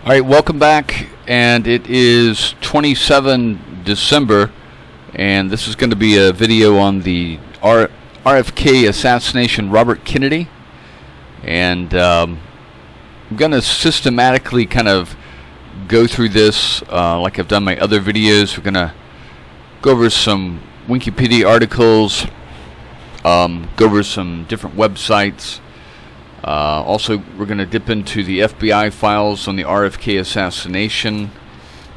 All right, welcome back, and it is 27 December, and this is going to be a video on the RFK assassination, Robert Kennedy, and I'm going to systematically kind of go through this like I've done my other videos. We're going to go over some Wikipedia articles, go over some different websites. Also, we're going to dip into the FBI files on the RFK assassination,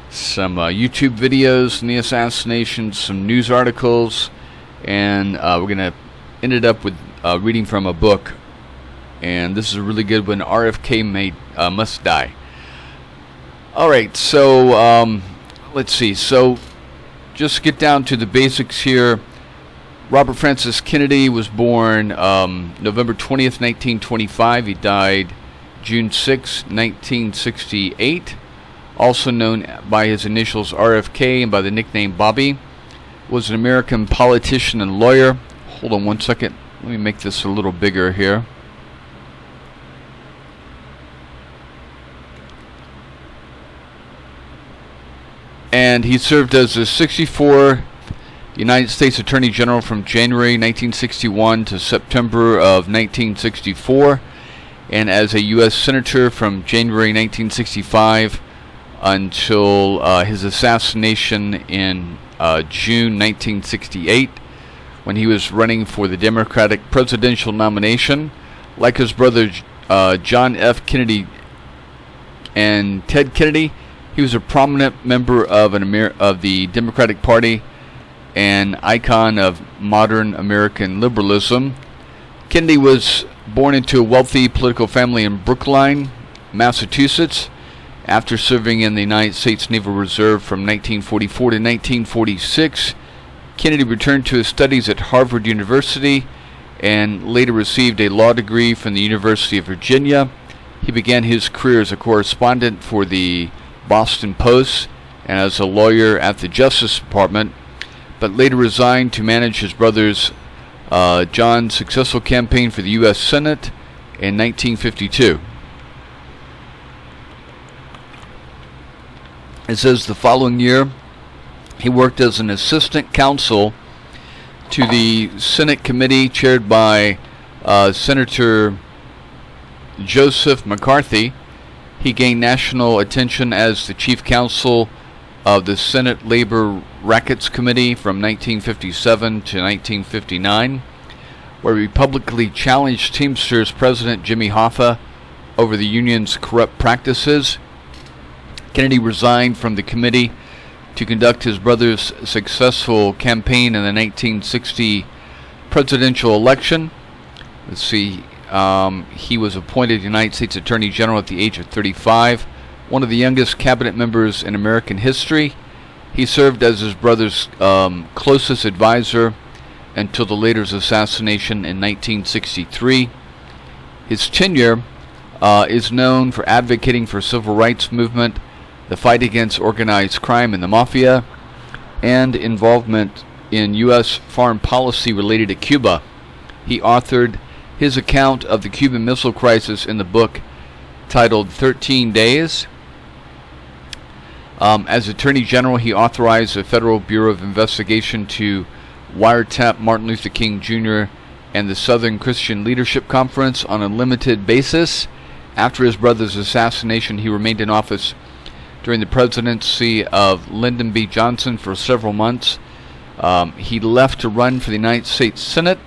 some YouTube videos on the assassination, some news articles, and we're going to end it up with reading from a book. And this is a really good one, RFK Must Die. Alright, so let's see. So just get down to the basics here. Robert Francis Kennedy was born November 20th, 1925. He died June 6, 1968. Also known by his initials RFK and by the nickname Bobby. Was an American politician and lawyer. Hold on one second. Let me make this a little bigger here. And he served as the 64th United States Attorney General from January 1961 to September of 1964, and as a U.S. Senator from January 1965 until his assassination in June 1968, when he was running for the Democratic presidential nomination. Like his brother John F. Kennedy and Ted Kennedy, he was a prominent member of the Democratic Party, an icon of modern American liberalism. Kennedy was born into a wealthy political family in Brookline, Massachusetts. After serving in the United States Naval Reserve from 1944 to 1946, Kennedy returned to his studies at Harvard University and later received a law degree from the University of Virginia. He began his career as a correspondent for the Boston Post and as a lawyer at the Justice Department, but later resigned to manage his brother's John's successful campaign for the U.S. Senate in 1952. It says the following year, he worked as an assistant counsel to the Senate committee chaired by Senator Joseph McCarthy. He gained national attention as the chief counsel of the Senate Labor Rackets Committee from 1957 to 1959, where he publicly challenged Teamsters President Jimmy Hoffa over the union's corrupt practices. Kennedy resigned from the committee to conduct his brother's successful campaign in the 1960 presidential election. Let's see, he was appointed United States Attorney General at the age of 35. One of the youngest cabinet members in American history. He served as his brother's closest advisor until the later's assassination in 1963. His tenure is known for advocating for civil rights movement, the fight against organized crime and the mafia, and involvement in U.S. foreign policy related to Cuba. He authored his account of the Cuban Missile Crisis in the book titled 13 Days. As Attorney General, he authorized the Federal Bureau of Investigation to wiretap Martin Luther King Jr. and the Southern Christian Leadership Conference on a limited basis. After his brother's assassination, he remained in office during the presidency of Lyndon B. Johnson for several months. He left to run for the United States Senate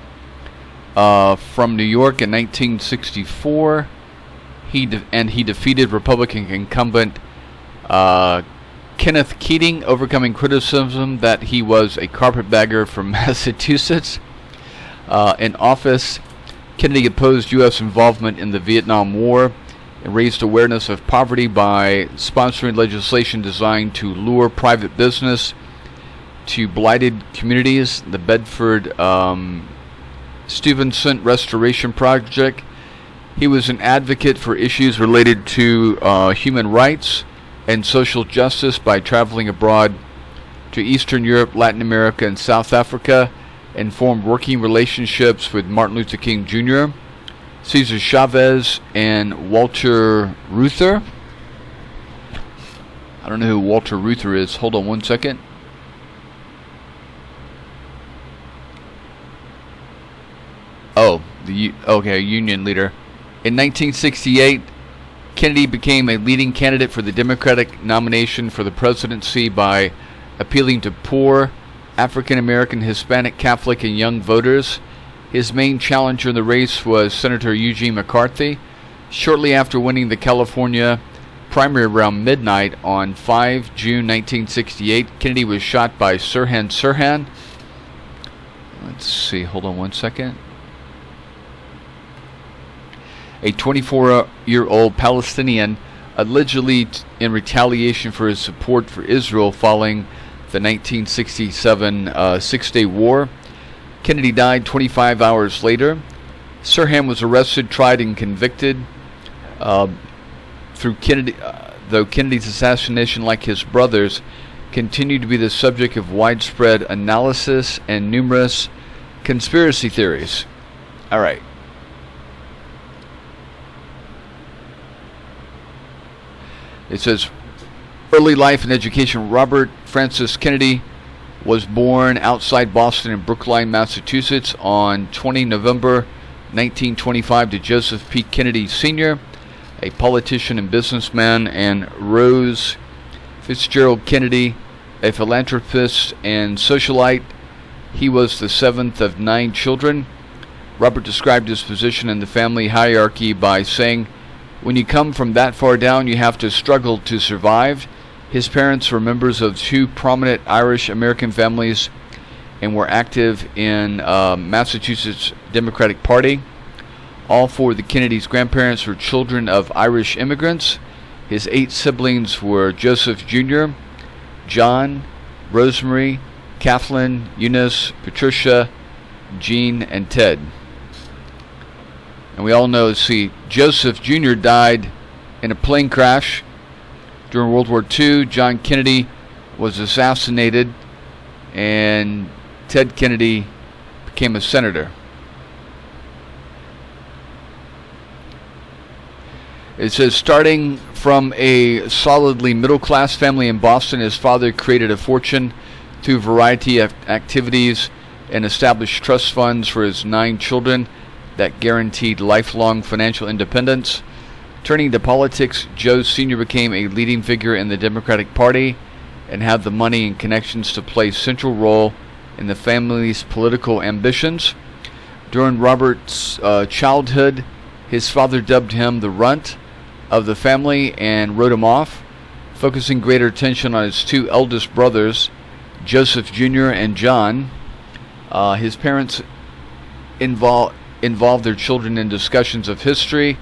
from New York in 1964. He defeated Republican incumbent Kenneth Keating, overcoming criticism that he was a carpetbagger from Massachusetts. In office, Kennedy opposed U.S. involvement in the Vietnam War and raised awareness of poverty by sponsoring legislation designed to lure private business to blighted communities. The Bedford Stuyvesant Restoration Project. He was an advocate for issues related to human rights and social justice by traveling abroad to Eastern Europe, Latin America, and South Africa, and formed working relationships with Martin Luther King Jr., Cesar Chavez, and Walter Reuther. I don't know who Walter Reuther is. Hold on one second. Oh, Union leader. In 1968, Kennedy became a leading candidate for the Democratic nomination for the presidency by appealing to poor African American, Hispanic, Catholic, and young voters. His main challenger in the race was Senator Eugene McCarthy. Shortly after winning the California primary around midnight on 5 June 1968, Kennedy was shot by Sirhan Sirhan. Let's see, hold on one second. A 24-year-old Palestinian, allegedly in retaliation for his support for Israel following the 1967 Six-Day War. Kennedy died 25 hours later. Sirhan was arrested, tried, and convicted. Though Kennedy's assassination, like his brother's, continued to be the subject of widespread analysis and numerous conspiracy theories. All right. It says, early life and education. Robert Francis Kennedy was born outside Boston in Brookline, Massachusetts on 20 November 1925 to Joseph P. Kennedy Sr., a politician and businessman, and Rose Fitzgerald Kennedy, a philanthropist and socialite. He was the seventh of 9 children. Robert described his position in the family hierarchy by saying, "When you come from that far down, you have to struggle to survive." His parents were members of 2 prominent Irish American families and were active in Massachusetts Democratic Party. All 4 of the Kennedys' grandparents were children of Irish immigrants. His 8 siblings were Joseph Jr., John, Rosemary, Kathleen, Eunice, Patricia, Jean, and Ted. And we all know, Joseph Jr. died in a plane crash during World War II. John Kennedy was assassinated, and Ted Kennedy became a senator. It says, starting from a solidly middle-class family in Boston, his father created a fortune through a variety of activities and established trust funds for his 9 children that guaranteed lifelong financial independence. Turning to politics, Joe Sr. became a leading figure in the Democratic Party and had the money and connections to play a central role in the family's political ambitions. During Robert's childhood, his father dubbed him the runt of the family and wrote him off, focusing greater attention on his 2 eldest brothers, Joseph Jr. and John. His parents involved their children in discussions of history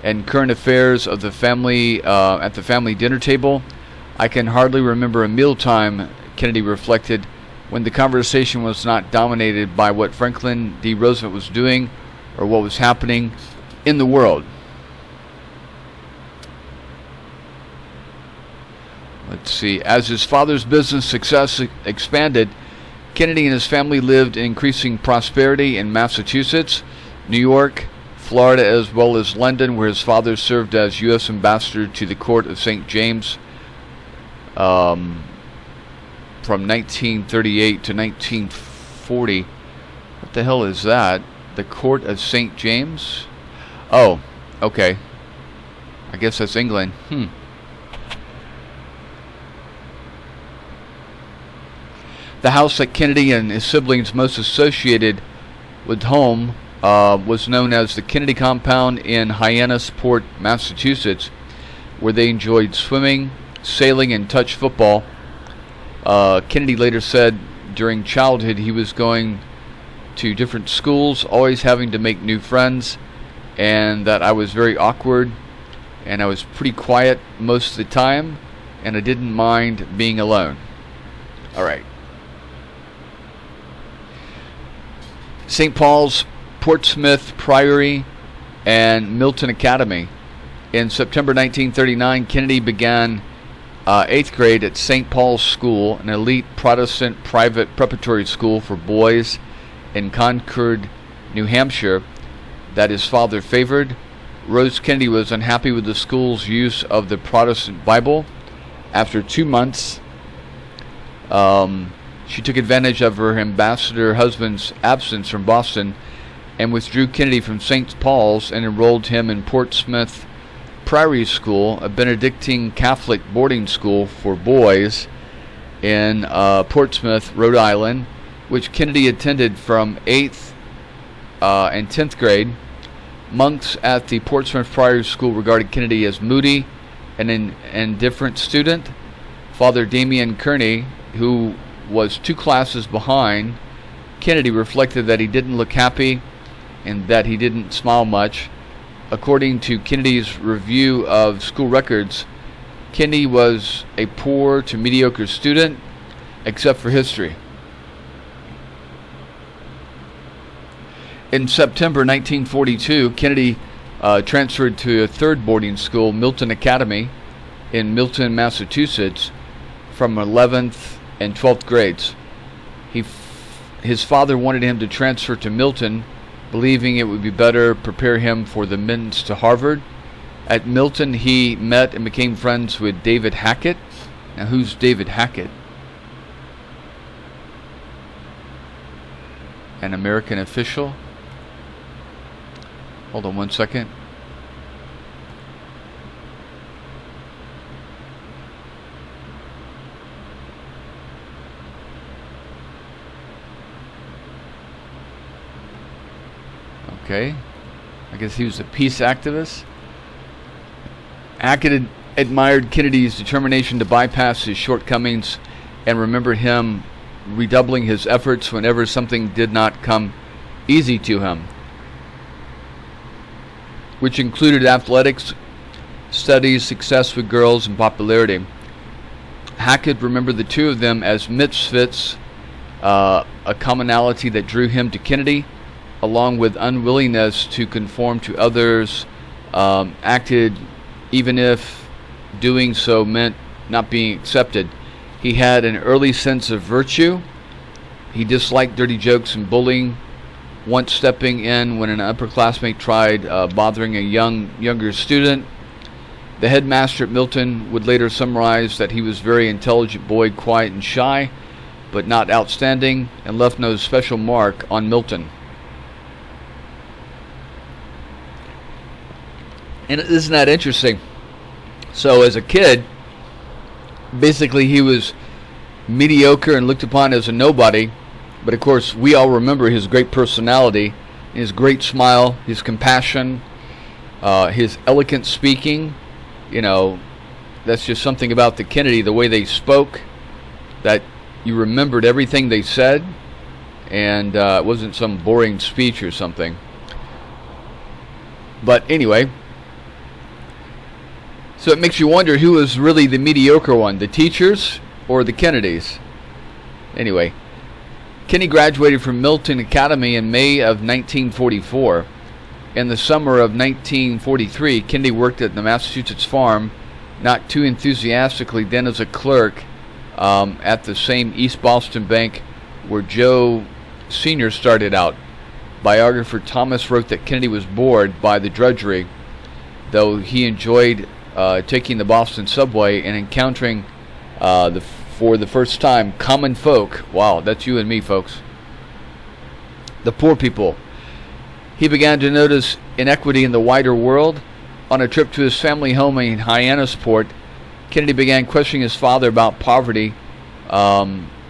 and current affairs of the family at the family dinner table. "I can hardly remember a mealtime," Kennedy reflected, "when the conversation was not dominated by what Franklin D. Roosevelt was doing or what was happening in the world." Let's see. As his father's business success expanded, Kennedy and his family lived in increasing prosperity in Massachusetts, New York, Florida, as well as London, where his father served as U.S. ambassador to the court of St. James from 1938 to 1940. What the hell is that? The court of St. James? Oh, okay. I guess that's England. The house that Kennedy and his siblings most associated with home was known as the Kennedy Compound in Hyannisport, Massachusetts, where they enjoyed swimming, sailing, and touch football. Kennedy later said during childhood he was going to different schools, always having to make new friends, and that I was very awkward, and I was pretty quiet most of the time, and I didn't mind being alone. All right. St. Paul's, Portsmouth Priory, and Milton Academy. In September 1939, Kennedy began 8th grade at St. Paul's School, an elite Protestant private preparatory school for boys in Concord, New Hampshire, that his father favored. Rose Kennedy was unhappy with the school's use of the Protestant Bible. After 2 months, she took advantage of her ambassador husband's absence from Boston and withdrew Kennedy from St. Paul's and enrolled him in Portsmouth Priory School, a Benedictine Catholic boarding school for boys in Portsmouth, Rhode Island, which Kennedy attended from 8th and 10th grade. Monks at the Portsmouth Priory School regarded Kennedy as moody and an indifferent student. Father Damien Kearney, who was 2 classes behind Kennedy, reflected that he didn't look happy and that he didn't smile much. According to Kennedy's review of school records, Kennedy was a poor to mediocre student, except for history. In September 1942, Kennedy transferred to a 3rd boarding school, Milton Academy, in Milton, Massachusetts, from 11th and 12th grades. His father wanted him to transfer to Milton, believing it would be better prepare him for the admittance to Harvard. At Milton, he met and became friends with David Hackett. Now, who's David Hackett? An American official. Hold on one second. Okay, I guess he was a peace activist. Hackett admired Kennedy's determination to bypass his shortcomings and remembered him redoubling his efforts whenever something did not come easy to him, which included athletics, studies, success with girls, and popularity. Hackett remembered the 2 of them as misfits, a commonality that drew him to Kennedy, along with unwillingness to conform to others, acted even if doing so meant not being accepted. He had an early sense of virtue. He disliked dirty jokes and bullying, once stepping in when an upperclassmate tried bothering a younger student. The headmaster at Milton would later summarize that he was a very intelligent boy, quiet and shy, but not outstanding, and left no special mark on Milton. And isn't that interesting? So as a kid, basically he was mediocre and looked upon as a nobody. But of course, we all remember his great personality, his great smile, his compassion, his eloquent speaking. You know, that's just something about the Kennedy, the way they spoke, that you remembered everything they said, and it wasn't some boring speech or something. But anyway, so it makes you wonder who was really the mediocre one, the teachers or the Kennedys? Anyway, Kennedy graduated from Milton Academy in May of 1944. In the summer of 1943, Kennedy worked at the Massachusetts farm, not too enthusiastically then as a clerk at the same East Boston bank where Joe Sr. started out. Biographer Thomas wrote that Kennedy was bored by the drudgery, though he enjoyed taking the Boston subway and encountering for the first time common folk. Wow, that's you and me, folks. The poor people. He began to notice inequity in the wider world. On a trip to his family home in Hyannisport, Kennedy began questioning his father about poverty.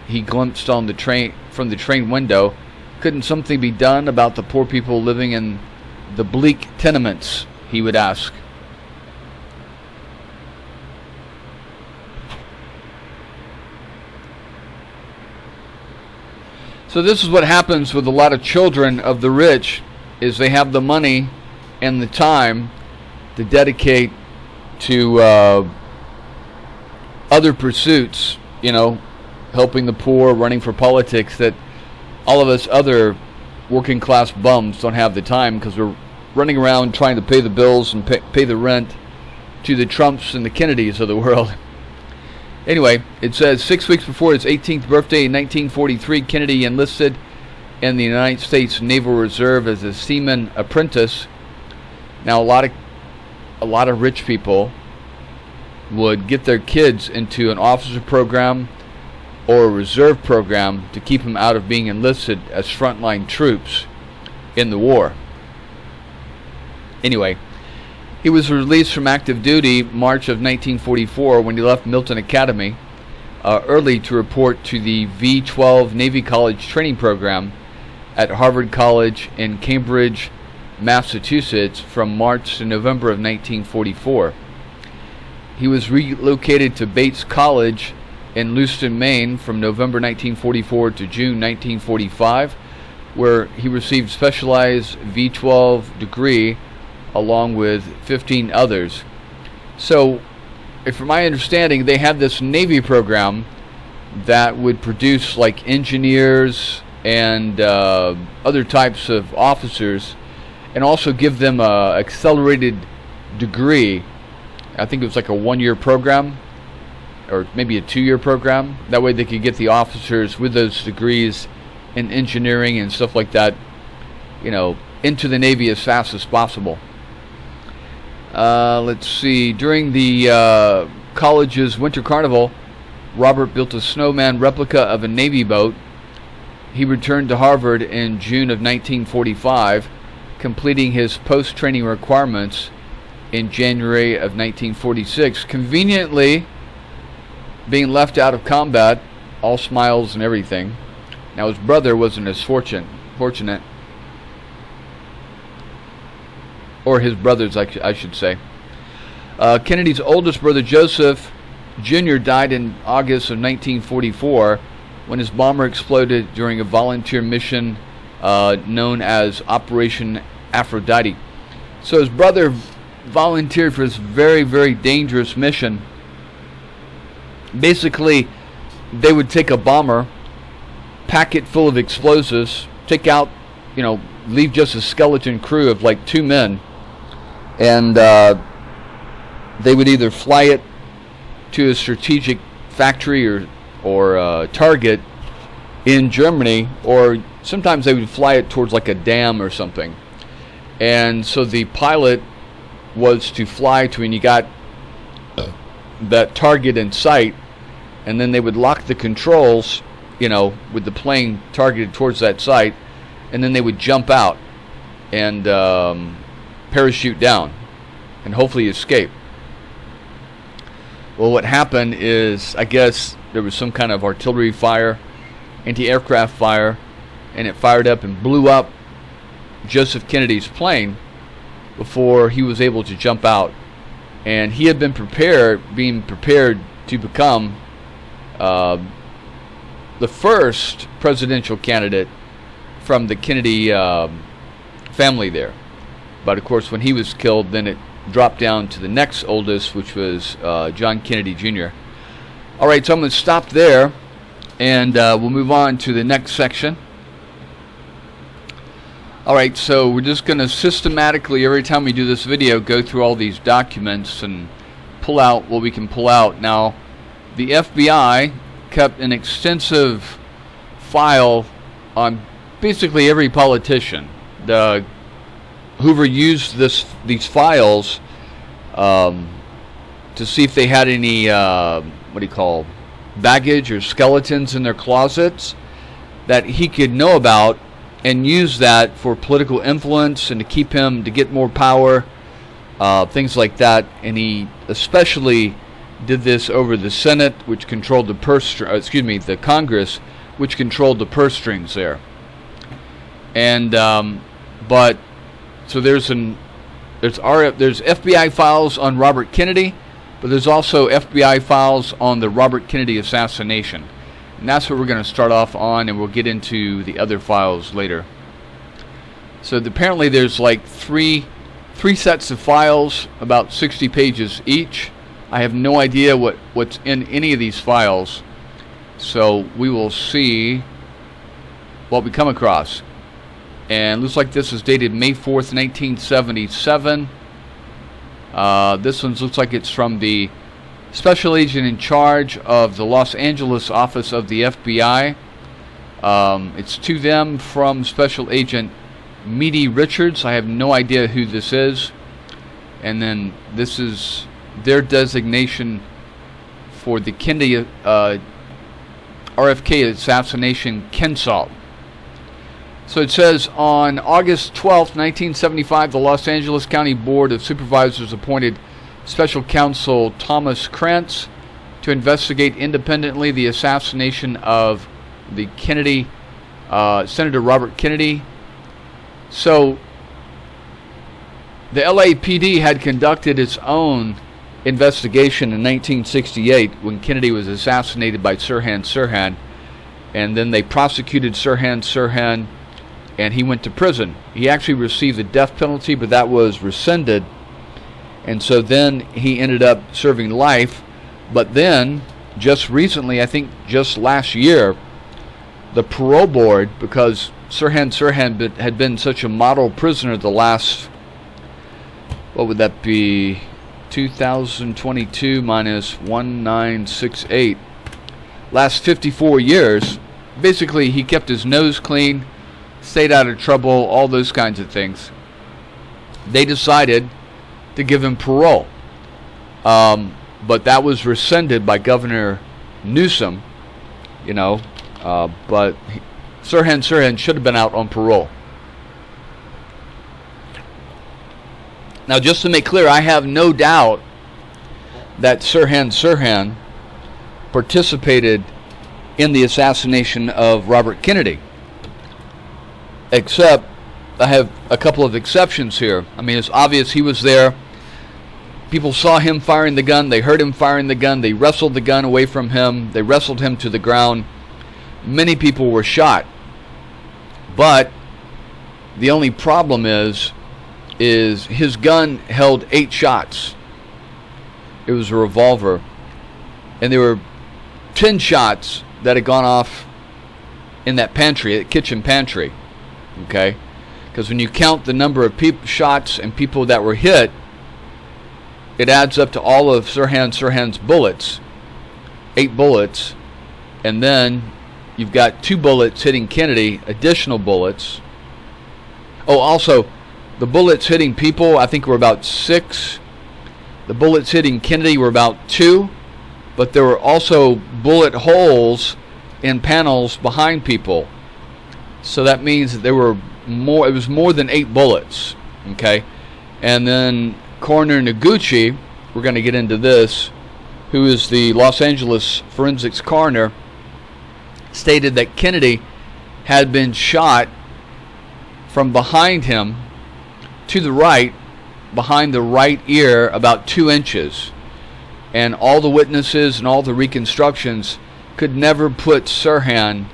He glimpsed on the train from the train window. Couldn't something be done about the poor people living in the bleak tenements? He would ask. So this is what happens with a lot of children of the rich, is they have the money and the time to dedicate to other pursuits, you know, helping the poor, running for politics, that all of us other working class bums don't have the time, because we're running around trying to pay the bills and pay the rent to the Trumps and the Kennedys of the world. Anyway, it says 6 weeks before his 18th birthday in 1943, Kennedy enlisted in the United States Naval Reserve as a seaman apprentice. Now, a lot of rich people would get their kids into an officer program or a reserve program to keep them out of being enlisted as frontline troops in the war. Anyway, he was released from active duty March of 1944 when he left Milton Academy early to report to the V-12 Navy College training program at Harvard College in Cambridge, Massachusetts from March to November of 1944. He was relocated to Bates College in Lewiston, Maine from November 1944 to June 1945, where he received specialized V-12 degree along with 15 others. So, from my understanding, they had this Navy program that would produce like engineers and other types of officers, and also give them a accelerated degree. I think it was like a 1-year program, or maybe a 2-year program. That way they could get the officers with those degrees in engineering and stuff like that, into the Navy as fast as possible. Let's see. During the college's winter carnival, Robert built a snowman replica of a Navy boat. He returned to Harvard in June of 1945, completing his post-training requirements in January of 1946, conveniently being left out of combat, all smiles and everything. Now his brother wasn't as fortunate, or his brothers, I should say. Kennedy's oldest brother, Joseph Jr., died in August of 1944 when his bomber exploded during a volunteer mission known as Operation Aphrodite. So his brother volunteered for this very, very dangerous mission. Basically, they would take a bomber, pack it full of explosives, take out, leave just a skeleton crew of like 2 men, and they would either fly it to a strategic factory or target in Germany, or sometimes they would fly it towards like a dam or something. And so the pilot was to fly to, and you got that target in sight, and then they would lock the controls, with the plane targeted towards that site, and then they would jump out and parachute down and hopefully escape. Well, what happened is, I guess there was some kind of artillery fire, anti-aircraft fire, and it fired up and blew up Joseph Kennedy's plane before he was able to jump out. And he had been being prepared to become the first presidential candidate from the Kennedy family there. But of course, when he was killed, then it dropped down to the next oldest, which was John Kennedy Jr. All right, so I'm going to stop there, and we'll move on to the next section. All right, so we're just going to systematically, every time we do this video, go through all these documents and pull out what we can pull out. Now, the FBI kept an extensive file on basically every politician. Hoover used these files to see if they had any baggage or skeletons in their closets that he could know about, and use that for political influence and to get more power, things like that. And he especially did this over the Senate, which controlled the Congress, which controlled the purse strings there. And so there's FBI files on Robert Kennedy, but there's also FBI files on the Robert Kennedy assassination. And that's what we're going to start off on, and we'll get into the other files later. So apparently there's like three sets of files, about 60 pages each. I have no idea what's in any of these files, so we will see what we come across. And looks like this is dated May 4th, 1977. This one looks like it's from the Special Agent in charge of the Los Angeles office of the FBI. It's to them from Special Agent Meady Richards. I have no idea who this is. And then this is their designation for the Kennedy RFK assassination Kensaw. So it says, on August 12, 1975, the Los Angeles County Board of Supervisors appointed Special Counsel Thomas Krantz to investigate independently the assassination of the Kennedy, Senator Robert Kennedy. So the LAPD had conducted its own investigation in 1968 when Kennedy was assassinated by Sirhan Sirhan, and then they prosecuted Sirhan Sirhan, and he went to prison. He actually received the death penalty, but that was rescinded, and so then he ended up serving life. But then, just recently, I think just last year, the parole board, because Sirhan Sirhan had been such a model prisoner the last, what would that be, 2022 minus 1968, last 54 years, basically he kept his nose clean, stayed out of trouble, all those kinds of things. They decided to give him parole. But that was rescinded by Governor Newsom, but Sirhan Sirhan should have been out on parole. Now, just to make clear, I have no doubt that Sirhan Sirhan participated in the assassination of Robert Kennedy. Except, I have a couple of exceptions here. I mean, it's obvious he was there. People saw him firing the gun. They heard him firing the gun. They wrestled the gun away from him. They wrestled him to the ground. Many people were shot. But the only problem is his gun held 8 shots. It was a revolver. And there were 10 shots that had gone off in that pantry, that kitchen pantry. Okay? Because when you count the number of shots and people that were hit, it adds up to all of Sirhan Sirhan's bullets. 8 bullets. And then you've got 2 bullets hitting Kennedy, additional bullets. Oh, also, the bullets hitting people, I think, were about 6. The bullets hitting Kennedy were about 2. But there were also bullet holes in panels behind people. So that means that there were more. It was more than 8 bullets. Okay? And then Coroner Noguchi, we're going to get into this, who is the Los Angeles forensics coroner, stated that Kennedy had been shot from behind him to the right, behind the right ear, about 2 inches. And all the witnesses and all the reconstructions could never put Sirhan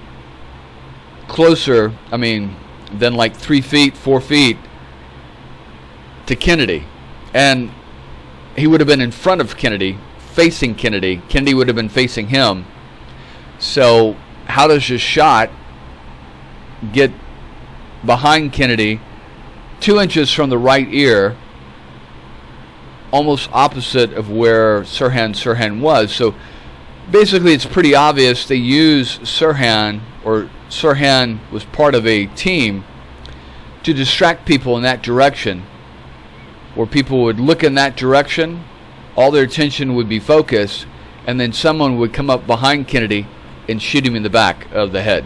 closer, than like 3 feet, 4 feet to Kennedy. And he would have been in front of Kennedy, facing Kennedy. Kennedy would have been facing him. So how does a shot get behind Kennedy 2 inches from the right ear, almost opposite of where Sirhan Sirhan was? So basically it's pretty obvious they use Sirhan, or Sirhan was part of a team to distract people in that direction, where people would look in that direction, all their attention would be focused, and then someone would come up behind Kennedy and shoot him in the back of the head.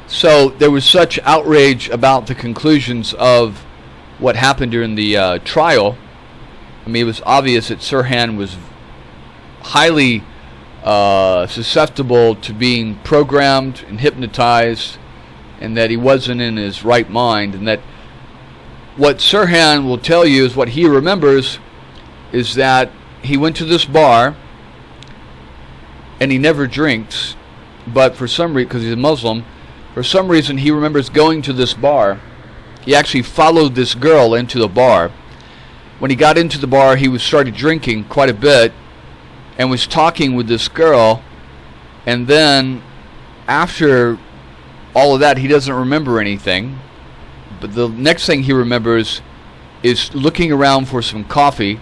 So there was such outrage about the conclusions of what happened during the trial. It was obvious that Sirhan was highly susceptible to being programmed and hypnotized, and that he wasn't in his right mind, and that what Sirhan will tell you is what he remembers is that he went to this bar, and he never drinks, but for some reason, because he's a Muslim, for some reason he remembers going to this bar. He actually followed this girl into the bar. When he got into the bar, he started drinking quite a bit and was talking with this girl, and then after all of that, he doesn't remember anything. But the next thing he remembers is looking around for some coffee.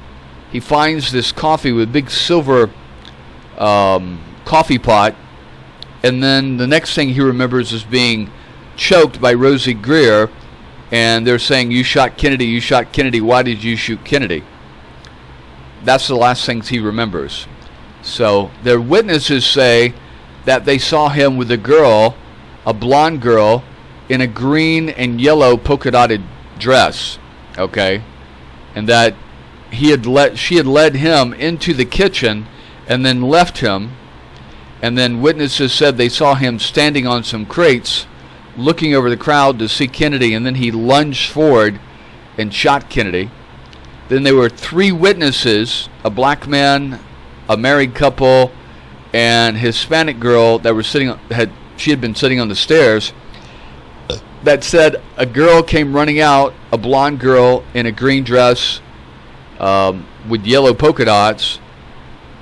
He finds this coffee with a big silver coffee pot, and then the next thing he remembers is being choked by Rosie Greer, and they're saying, "You shot Kennedy, you shot Kennedy, why did you shoot Kennedy?" that's the last things he remembers. So their witnesses say that they saw him with a girl, a blonde girl, in a green and yellow polka dotted dress, okay, and that she had led him into the kitchen and then left him. And then witnesses said they saw him standing on some crates, looking over the crowd to see Kennedy, and then he lunged forward and shot Kennedy. Then there were 3 witnesses, a black man, a married couple, and Hispanic girl that were she had been sitting on the stairs, that said a girl came running out, a blonde girl in a green dress with yellow polka dots,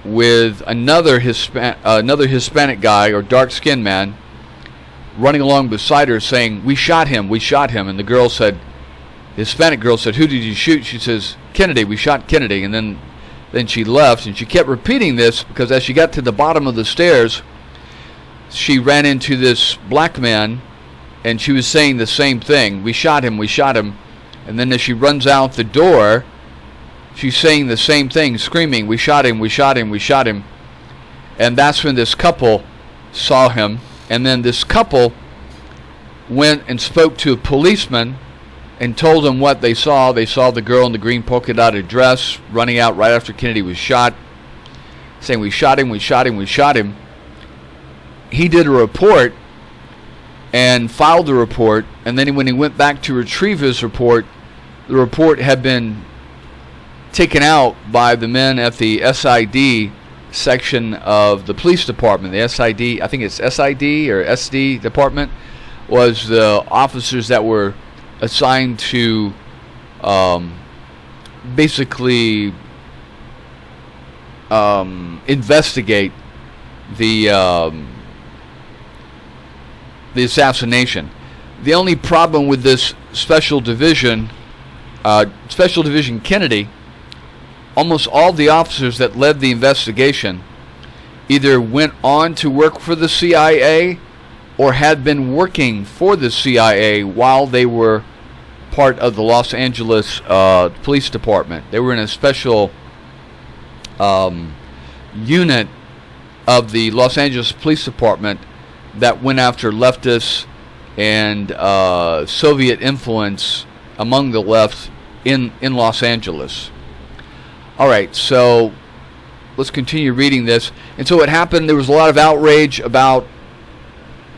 with another Hispanic guy or dark-skinned man running along beside her saying, we shot him. And the girl said, the Hispanic girl said, who did you shoot? She says, Kennedy, we shot Kennedy. And then she left, and she kept repeating this because as she got to the bottom of the stairs, she ran into this black man, and she was saying the same thing, we shot him. And then as she runs out the door, she's saying the same thing, screaming, we shot him. And that's when this couple saw him. And then this couple went and spoke to a policeman and told him what they saw. They saw the girl in the green polka dotted dress running out right after Kennedy was shot, saying, we shot him. He did a report and filed the report. And then when he went back to retrieve his report, the report had been taken out by the men at the SID section of the police department. The SID, I think it's SID or SD department, was the officers that were assigned to basically investigate the assassination. The only problem with this Special Division Kennedy, almost all the officers that led the investigation either went on to work for the CIA or had been working for the CIA while they were part of the Los Angeles Police Department. They were in a special unit of the Los Angeles Police Department that went after leftists and Soviet influence among the left in Los Angeles. All right, so let's continue reading this. And so what happened, there was a lot of outrage about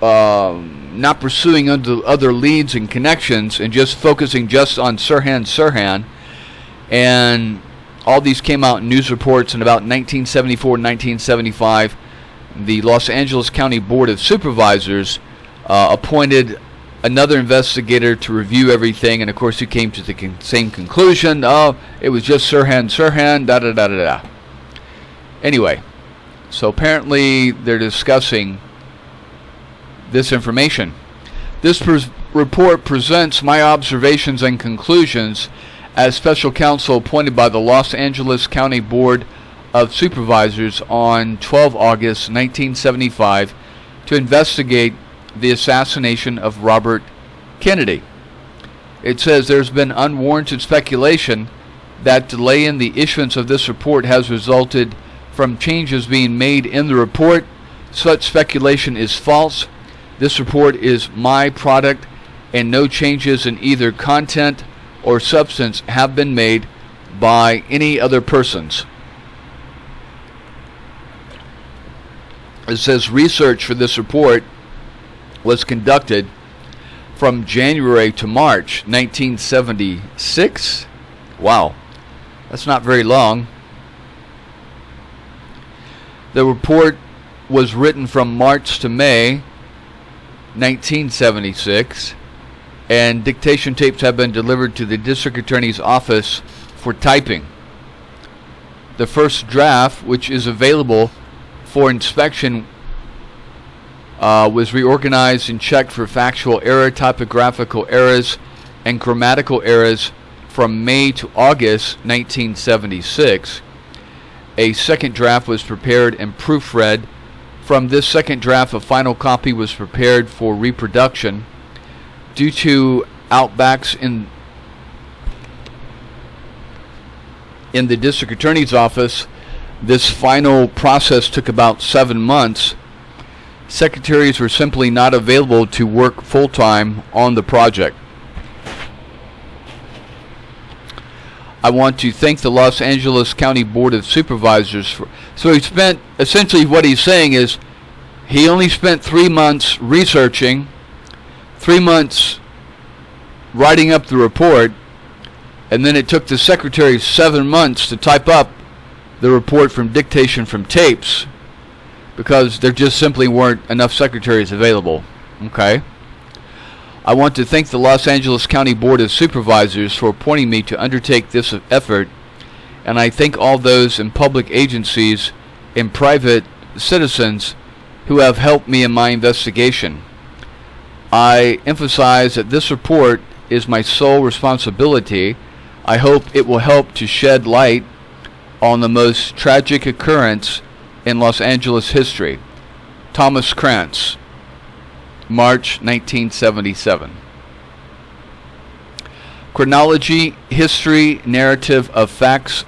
not pursuing other leads and connections and just focusing just on Sirhan. And all these came out in news reports. In about 1974 and 1975, the Los Angeles County Board of Supervisors appointed another investigator to review everything, and of course he came to the same conclusion. Oh, it was just Sirhan, da-da-da-da-da. Anyway, so apparently they're discussing this information. This report presents my observations and conclusions as special counsel appointed by the Los Angeles County Board of Supervisors on 12 August 1975 to investigate the assassination of Robert Kennedy. It says there's been unwarranted speculation that delay in the issuance of this report has resulted from changes being made in the report. Such speculation is false. This report is my product, and no changes in either content or substance have been made by any other persons. It says research for this report was conducted from January to March 1976. Wow, that's not very long. The report was written from March to May 1976, and dictation tapes have been delivered to the District Attorney's office for typing. The first draft, which is available for inspection, was reorganized and checked for factual error, typographical errors, and grammatical errors from May to August 1976. A second draft was prepared and proofread. From this second draft, a final copy was prepared for reproduction. Due to outbacks in in the district attorney's office, this final process took about 7 months. Secretaries were simply not available to work full-time on the project. I want to thank the Los Angeles County Board of Supervisors for... So he spent, essentially what he's saying is, he only spent 3 months researching, 3 months writing up the report, and then it took the secretary 7 months to type up the report from dictation from tapes, because there just simply weren't enough secretaries available. Okay. I want to thank the Los Angeles County Board of Supervisors for appointing me to undertake this effort, and I thank all those in public agencies and private citizens who have helped me in my investigation. I emphasize that this report is my sole responsibility. I hope it will help to shed light on the most tragic occurrence in Los Angeles history. Thomas Krantz, March 1977. Chronology, history, narrative of facts,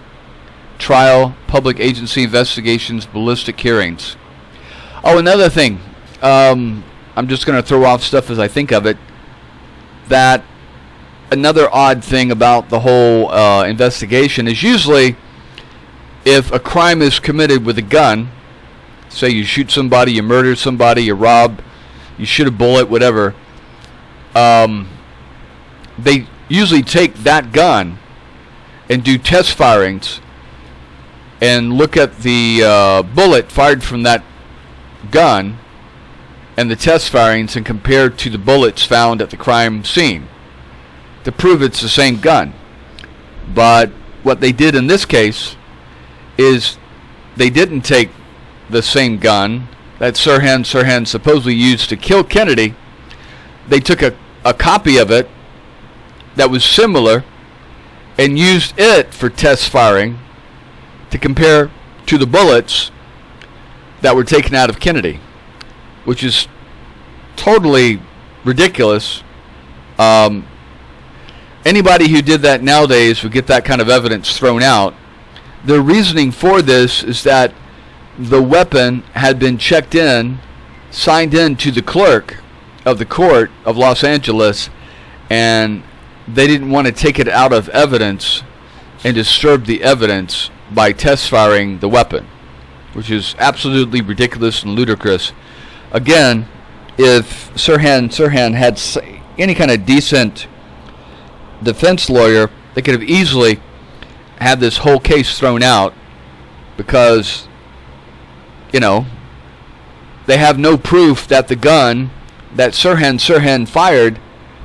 trial, public agency investigations, ballistic hearings. Oh, another thing. I'm just going to throw off stuff as I think of it. That another odd thing about the whole investigation is usually if a crime is committed with a gun, say you shoot somebody, you murder somebody, you rob, you shoot a bullet, whatever, they usually take that gun and do test firings and look at the bullet fired from that gun and the test firings and compare to the bullets found at the crime scene to prove it's the same gun. But what they did in this case is they didn't take the same gun that Sirhan supposedly used to kill Kennedy. They took a copy of it that was similar and used it for test firing to compare to the bullets that were taken out of Kennedy, which is totally ridiculous. Anybody who did that nowadays would get that kind of evidence thrown out. The reasoning for this is that the weapon had been checked in, signed in to the clerk of the court of Los Angeles, and they didn't want to take it out of evidence and disturb the evidence by test firing the weapon, which is absolutely ridiculous and ludicrous. Again, if Sirhan had any kind of decent defense lawyer, they could have easily had this whole case thrown out, because, you know, they have no proof that the gun that Sirhan fired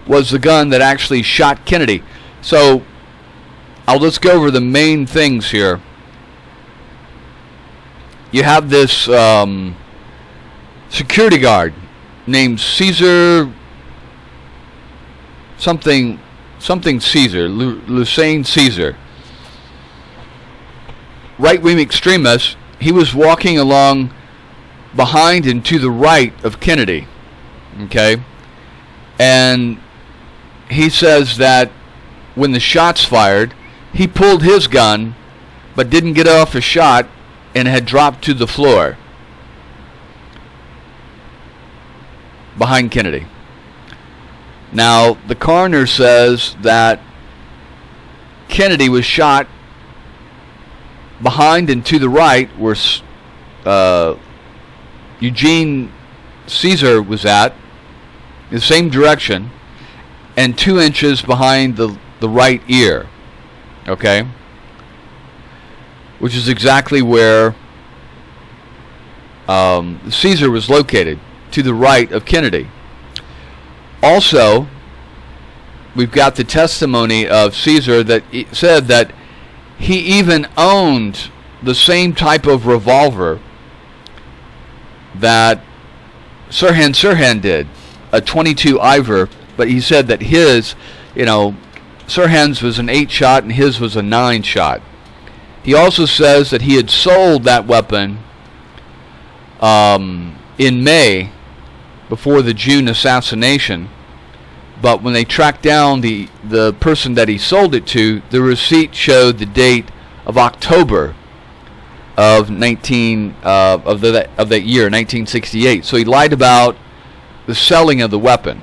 was the gun that actually shot Kennedy. So I'll just go over the main things here. You have this security guard named Caesar something Caesar, Lucien Caesar, right-wing extremist. He was walking along behind and to the right of Kennedy, okay? And he says that when the shots fired, he pulled his gun but didn't get off a shot and had dropped to the floor behind Kennedy. Now, the coroner says that Kennedy was shot behind and to the right where Eugene Caesar was at, the same direction, and 2 inches behind the right ear, okay? Which is exactly where Caesar was located, to the right of Kennedy. Also, we've got the testimony of Caesar that said that he even owned the same type of revolver that Sirhan did, a .22 Ivor, but he said that his, Sirhan's was an 8-shot and his was a 9-shot. He also says that he had sold that weapon in May, before the June assassination, but when they tracked down the person that he sold it to, the receipt showed the date of October of that year, 1968. So he lied about the selling of the weapon.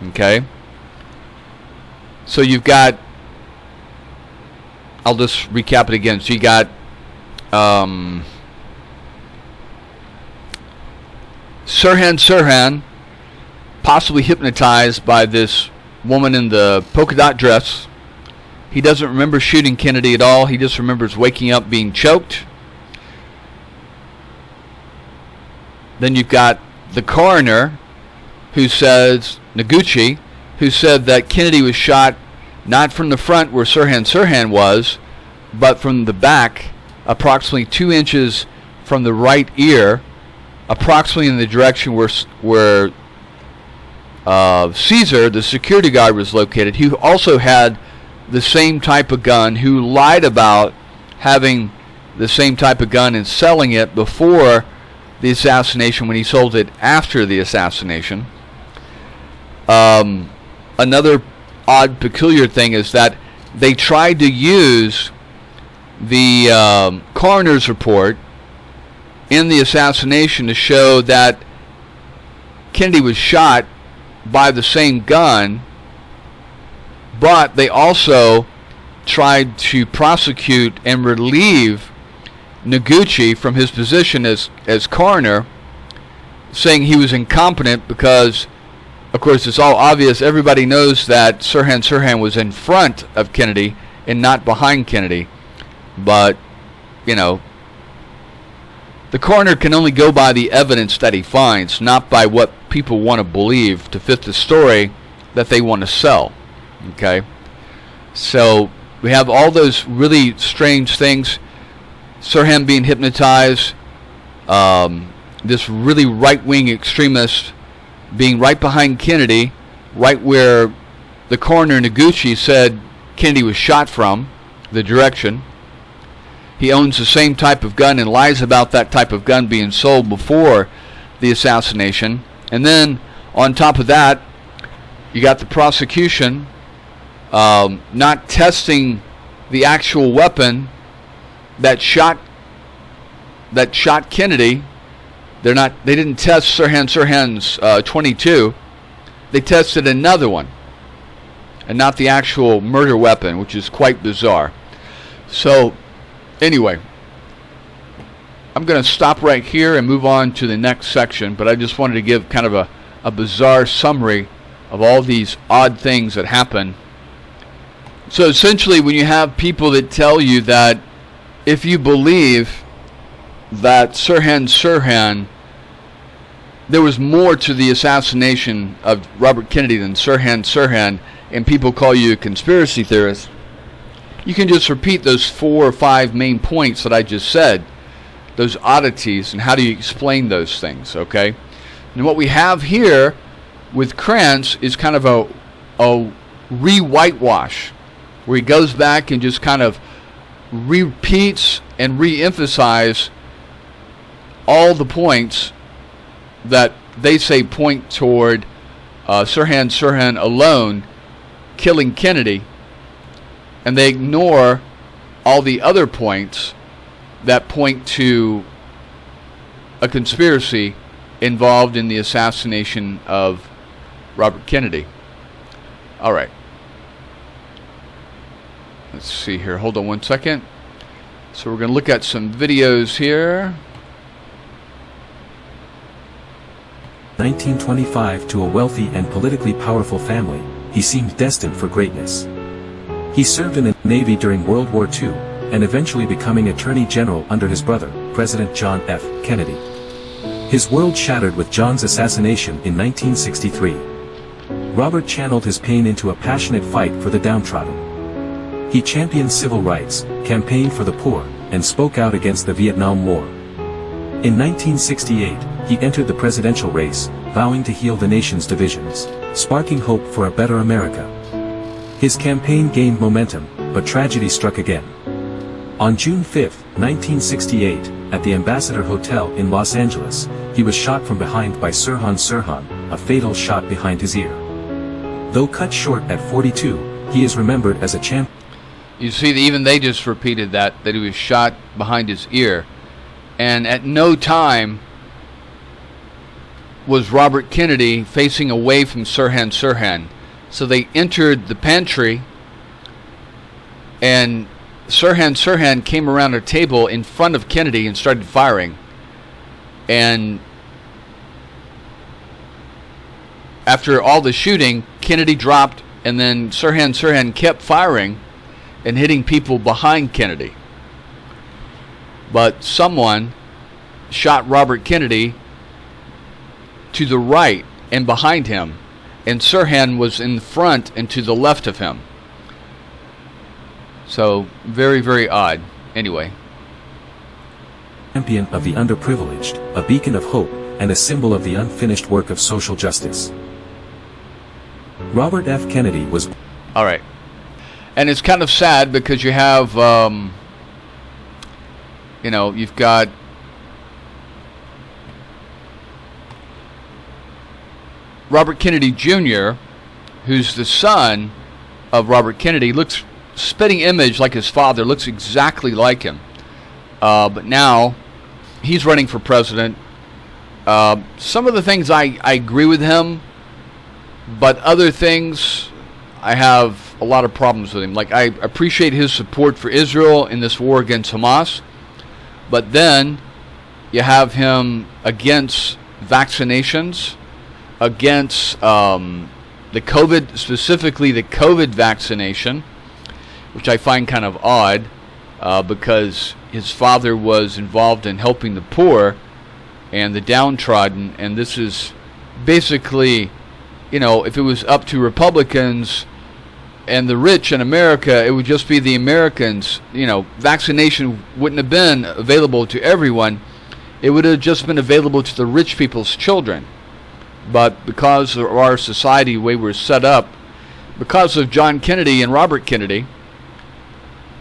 Okay. So you've got, I'll just recap it again. So you got Sirhan possibly hypnotized by this woman in the polka dot dress. He doesn't remember shooting Kennedy at all. He just remembers waking up being choked. Then you've got the coroner who says, Noguchi, who said that Kennedy was shot not from the front where Sirhan was, but from the back, approximately 2 inches from the right ear, approximately in the direction where Caesar, the security guard, was located, who also had the same type of gun, who lied about having the same type of gun and selling it before the assassination when he sold it after the assassination. Another odd, peculiar thing is that they tried to use the coroner's report in the assassination to show that Kennedy was shot by the same gun, but they also tried to prosecute and relieve Noguchi from his position as coroner, saying he was incompetent because, of course, it's all obvious. Everybody knows that Sirhan was in front of Kennedy and not behind Kennedy. But, you know, the coroner can only go by the evidence that he finds, not by what people want to believe to fit the story that they want to sell. Okay? So we have all those really strange things. Sirhan being hypnotized, this really right-wing extremist being right behind Kennedy, right where the coroner Noguchi said Kennedy was shot from, the direction. He owns the same type of gun and lies about that type of gun being sold before the assassination. And then, on top of that, you got the prosecution not testing the actual weapon that shot Kennedy. They didn't test Sirhan's 22. They tested another one, and not the actual murder weapon, which is quite bizarre. So, anyway, I'm going to stop right here and move on to the next section, but I just wanted to give kind of a bizarre summary of all these odd things that happen. So essentially, when you have people that tell you that if you believe that Sirhan, there was more to the assassination of Robert Kennedy than Sirhan, and people call you a conspiracy theorist, you can just repeat those 4 or 5 main points that I just said, those oddities, and how do you explain those things, okay? And what we have here with Krantz is kind of a re-whitewash, where he goes back and just kind of repeats and re-emphasize all the points that they say point toward Sirhan alone killing Kennedy, and they ignore all the other points that point to a conspiracy involved in the assassination of Robert Kennedy. All right. Let's see here. Hold on one second. So we're going to look at some videos here. 1925, to a wealthy and politically powerful family, he seemed destined for greatness. He served in the Navy during World War II, and eventually becoming Attorney General under his brother, President John F. Kennedy. His world shattered with John's assassination in 1963. Robert channeled his pain into a passionate fight for the downtrodden. He championed civil rights, campaigned for the poor, and spoke out against the Vietnam War. In 1968, he entered the presidential race, vowing to heal the nation's divisions, sparking hope for a better America. His campaign gained momentum, but tragedy struck again. On June 5, 1968, at the Ambassador Hotel in Los Angeles, he was shot from behind by Sirhan, a fatal shot behind his ear. Though cut short at 42, he is remembered as a champion. You see, even they just repeated that he was shot behind his ear. And at no time was Robert Kennedy facing away from Sirhan Sirhan. So they entered the pantry, and Sirhan Sirhan came around a table in front of Kennedy and started firing. And after all the shooting, Kennedy dropped, and then Sirhan Sirhan kept firing and hitting people behind Kennedy. But someone shot Robert Kennedy to the right and behind him, and Sirhan was in front and to the left of him. So very, very odd. Anyway. Champion of the underprivileged, a beacon of hope, and a symbol of the unfinished work of social justice. Robert F. Kennedy was... All right. And it's kind of sad because you have, you've got Robert Kennedy Jr., who's the son of Robert Kennedy, looks spitting image like his father, looks exactly like him. But now he's running for president. Some of the things I agree with him, but other things I have a lot of problems with him. Like, I appreciate his support for Israel in this war against Hamas, but then you have him against vaccinations, against the COVID, specifically the COVID vaccination, which I find kind of odd because his father was involved in helping the poor and the downtrodden, and this is basically, if it was up to Republicans and the rich in America, it would just be the Americans. Vaccination wouldn't have been available to everyone. It would have just been available to the rich people's children. But because of our society, the way we're set up, because of John Kennedy and Robert Kennedy,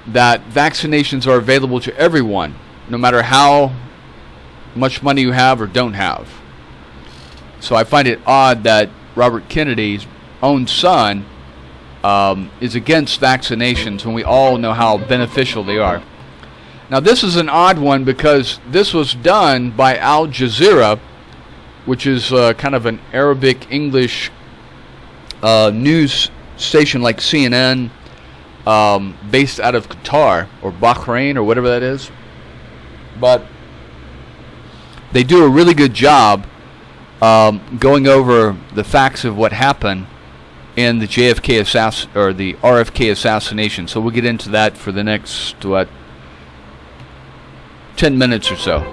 that vaccinations are available to everyone, no matter how much money you have or don't have. So I find it odd that Robert Kennedy's own son is against vaccinations when we all know how beneficial they are. Now this is an odd one because this was done by Al Jazeera, which is kind of an Arabic English news station like CNN, based out of Qatar or Bahrain or whatever that is. But they do a really good job going over the facts of what happened in the JFK or the RFK assassination. So we'll get into that for the next 10 minutes or so.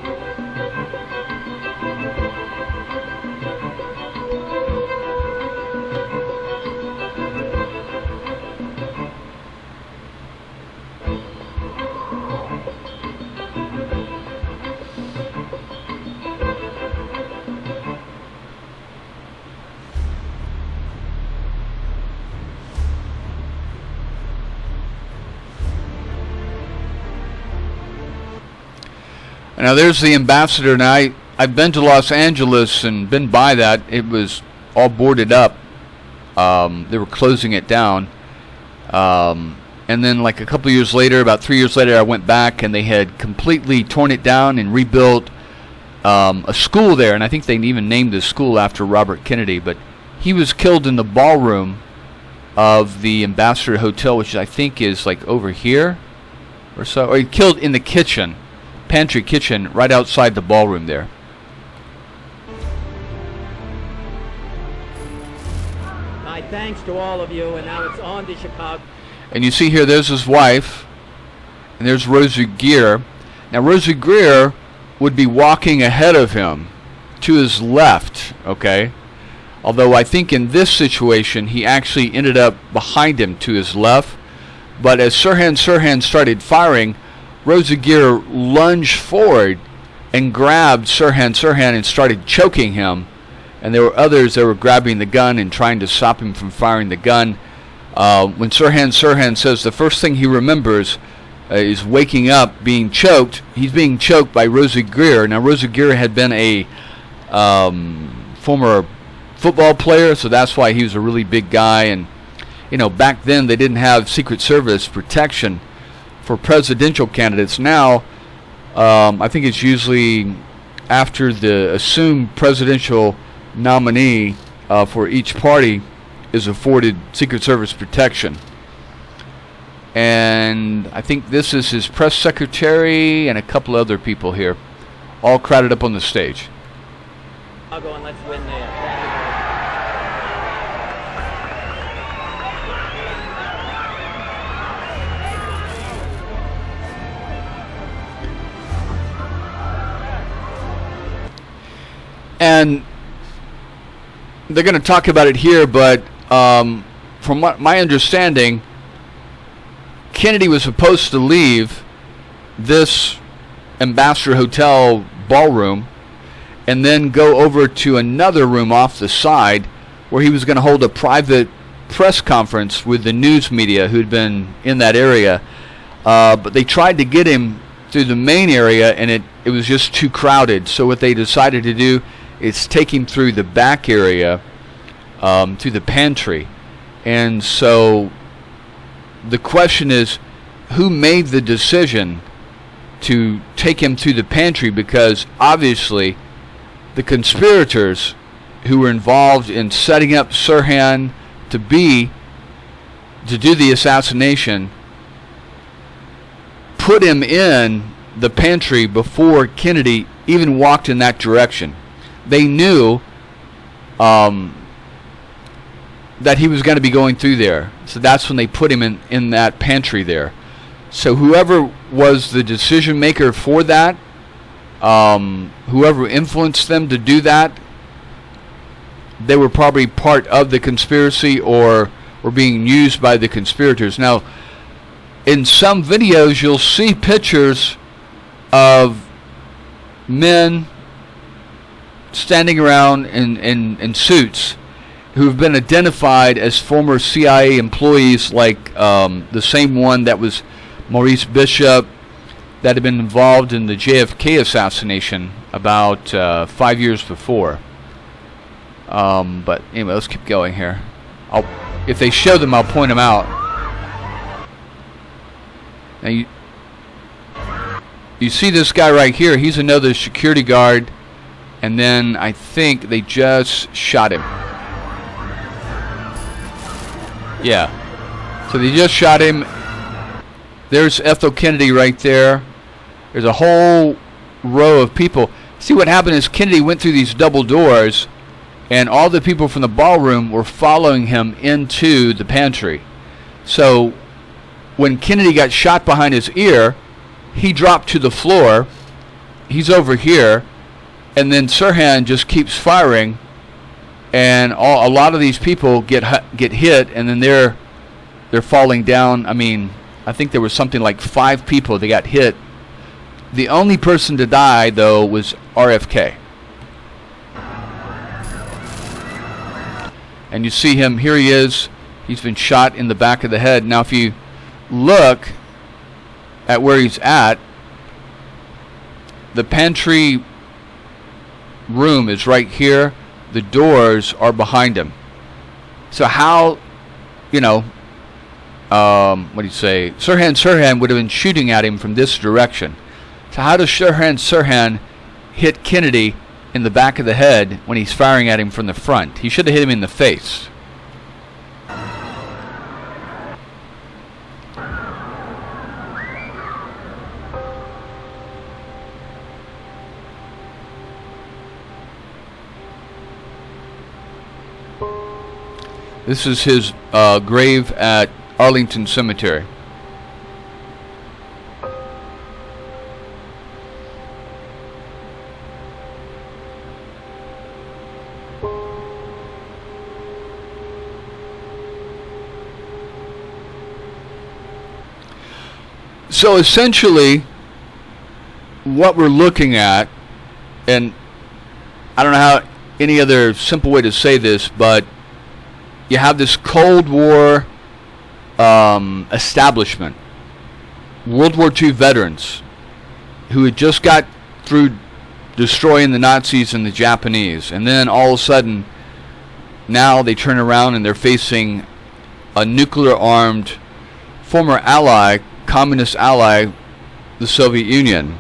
Now there's the ambassador. Now I've been to Los Angeles and been by that. It was all boarded up. They were closing it down. And then like a couple years later, about 3 years later, I went back and they had completely torn it down and rebuilt a school there. And I think they even named the school after Robert Kennedy. But he was killed in the ballroom of the Ambassador Hotel, which I think is like over here or so. Or he killed in the kitchen. Pantry kitchen right outside the ballroom there. My thanks to all of you, and now it's on to Chicago. And you see here, there's his wife, and there's Rosie Greer. Now Rosie Greer would be walking ahead of him to his left, okay? Although I think in this situation, he actually ended up behind him to his left. But as Sirhan started firing, Rosie Greer lunged forward and grabbed Sirhan and started choking him. And there were others that were grabbing the gun and trying to stop him from firing the gun. When Sirhan says the first thing he remembers is waking up being choked, he's being choked by Rosie Greer. Now Rosie Greer had been a former football player, so that's why he was a really big guy. And back then they didn't have Secret Service protection for presidential candidates. Now, I think it's usually after the assumed presidential nominee for each party is afforded Secret Service protection. And I think this is his press secretary and a couple other people here, all crowded up on the stage. I'll go and let's win there. And they're going to talk about it here, but from what my understanding, Kennedy was supposed to leave this Ambassador Hotel ballroom and then go over to another room off the side where he was going to hold a private press conference with the news media who'd been in that area. But they tried to get him through the main area, and it was just too crowded. So what they decided to do is take him through the back area, through the pantry. And so the question is, who made the decision to take him through the pantry? Because obviously the conspirators who were involved in setting up Sirhan to do the assassination put him in the pantry before Kennedy even walked in that direction. They knew that he was going to be going through there. So that's when they put him in that pantry there. So whoever was the decision maker for that, whoever influenced them to do that, they were probably part of the conspiracy or were being used by the conspirators. Now, in some videos, you'll see pictures of men standing around in suits who have been identified as former CIA employees, like the same one that was Maurice Bishop, that had been involved in the JFK assassination about 5 years before. But anyway, let's keep going here. If they show them, I'll point them out. Now you see this guy right here. He's another security guard, and then I think they just shot him. Yeah. So they just shot him. There's Ethel Kennedy right there. There's a whole row of people. See, what happened is Kennedy went through these double doors, and all the people from the ballroom were following him into the pantry. So when Kennedy got shot behind his ear, he dropped to the floor. He's over here, and then Sirhan just keeps firing, and a lot of these people get hit, and then they're falling down. I mean, I think there was something like 5 people that got hit. The only person to die, though, was RFK. And you see him, here he is. He's been shot in the back of the head. Now, if you look at where he's at, the pantry room is right here. The doors are behind him. So how, what do you say? Sirhan would have been shooting at him from this direction. So how does Sirhan hit Kennedy in the back of the head when he's firing at him from the front? He should have hit him in the face. This is his grave at Arlington Cemetery. So essentially, what we're looking at, and I don't know how any other simple way to say this, but you have this Cold War establishment, World War II veterans who had just got through destroying the Nazis and the Japanese, and then all of a sudden now they turn around and they're facing a nuclear-armed former ally, communist ally, the Soviet Union.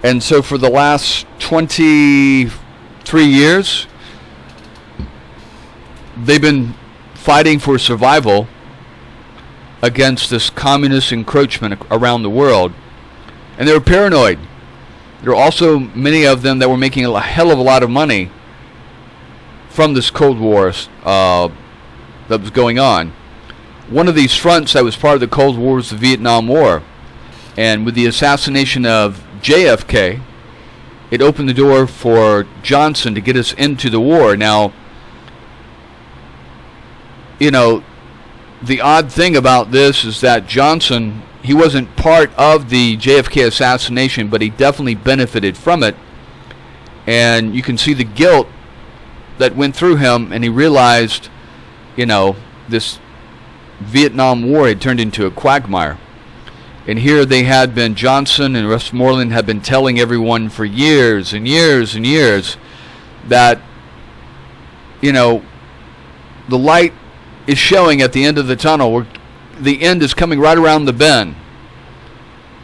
And so for the last 23 years, they've been fighting for survival against this communist encroachment around the world. And they were paranoid. There were also many of them that were making a hell of a lot of money from this Cold War that was going on. One of these fronts that was part of the Cold War was the Vietnam War. And with the assassination of JFK, it opened the door for Johnson to get us into the war. Now, you know, the odd thing about this is that Johnson, he wasn't part of the JFK assassination, but he definitely benefited from it. And you can see the guilt that went through him, and he realized, you know, this Vietnam War had turned into a quagmire. And here they had been, Johnson and Westmoreland had been telling everyone for years and years and years that, you know, the light is showing at the end of the tunnel. The end is coming right around the bend.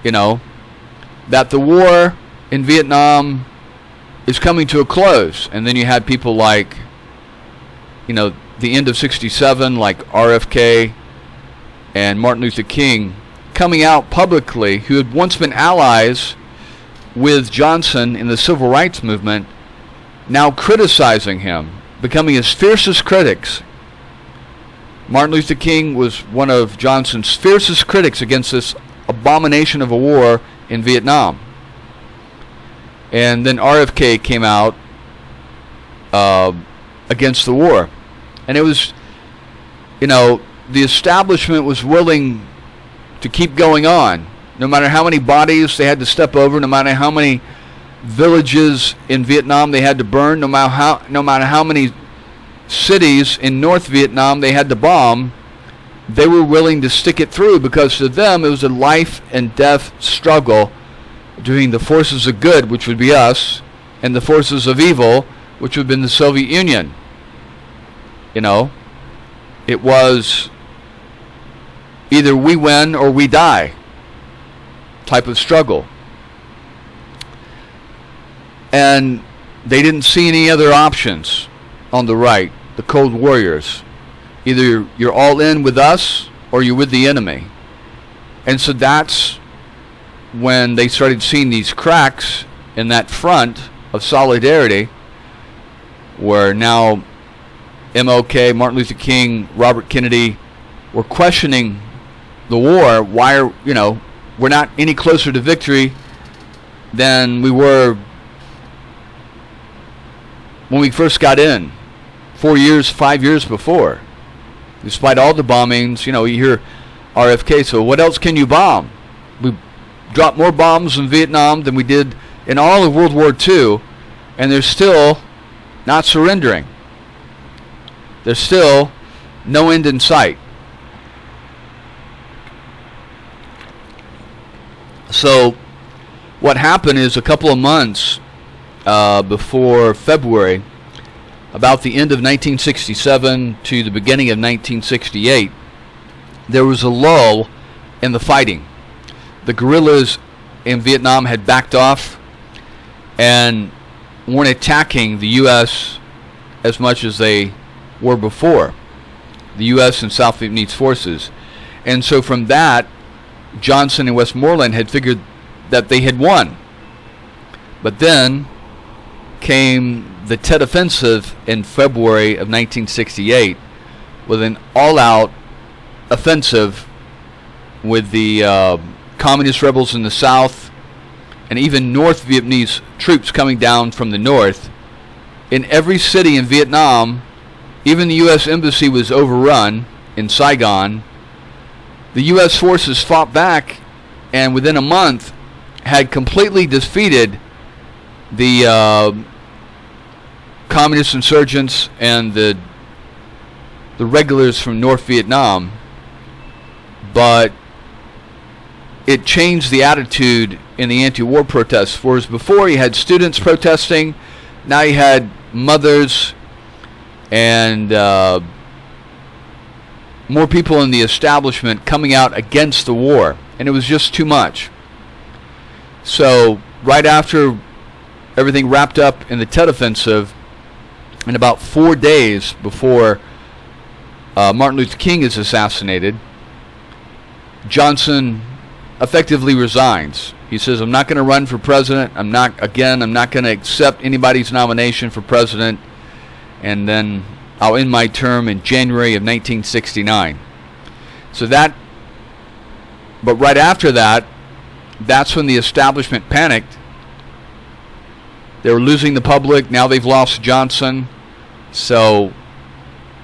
You know, that the war in Vietnam is coming to a close. And then you had people like, you know, the end of 67, like RFK and Martin Luther King, coming out publicly, who had once been allies with Johnson in the civil rights movement, now criticizing him, becoming his fiercest critics. Martin Luther King was one of Johnson's fiercest critics against this abomination of a war in Vietnam. And then RFK came out against the war. And it was, you know, the establishment was willing to keep going on, no matter how many bodies they had to step over, no matter how many villages in Vietnam they had to burn, no matter how many cities in North Vietnam they had to bomb. They were willing to stick it through, because to them it was a life and death struggle between the forces of good, which would be us, and the forces of evil, which would have been the Soviet Union. You know, it was either we win or we die type of struggle. And they didn't see any other options on the right, the Cold Warriors. Either you're all in with us or you're with the enemy. And so that's when they started seeing these cracks in that front of solidarity, where now MLK, Martin Luther King, Robert Kennedy were questioning the war. Why are, you know, we're not any closer to victory than we were when we first got in 4 years, 5 years before. Despite all the bombings, you know, you hear RFK, so what else can you bomb? We dropped more bombs in Vietnam than we did in all of World War II, and they're still not surrendering. There's still no end in sight. So what happened is, a couple of months before February, about the end of 1967 to the beginning of 1968, there was a lull in the fighting. The guerrillas in Vietnam had backed off and weren't attacking the U.S. as much as they were before, the U.S. and South Vietnamese forces. And so from that, Johnson and Westmoreland had figured that they had won. But then came the Tet Offensive in February of 1968 with an all-out offensive with the communist rebels in the south and even North Vietnamese troops coming down from the north. In every city in Vietnam, even the U.S. Embassy was overrun in Saigon. The U.S. forces fought back, and within a month had completely defeated the communist insurgents and the regulars from North Vietnam. But it changed the attitude in the anti-war protests. Whereas before you had students protesting, now you had mothers and more people in the establishment coming out against the war, and it was just too much. So right after everything wrapped up in the Tet Offensive, and about 4 days before Martin Luther King is assassinated, Johnson effectively resigns. He says, I'm not going to run for president. I'm not going to accept anybody's nomination for president, and then I'll end my term in January of 1969. But right after that, that's when the establishment panicked. They were losing the public. Now they've lost Johnson. So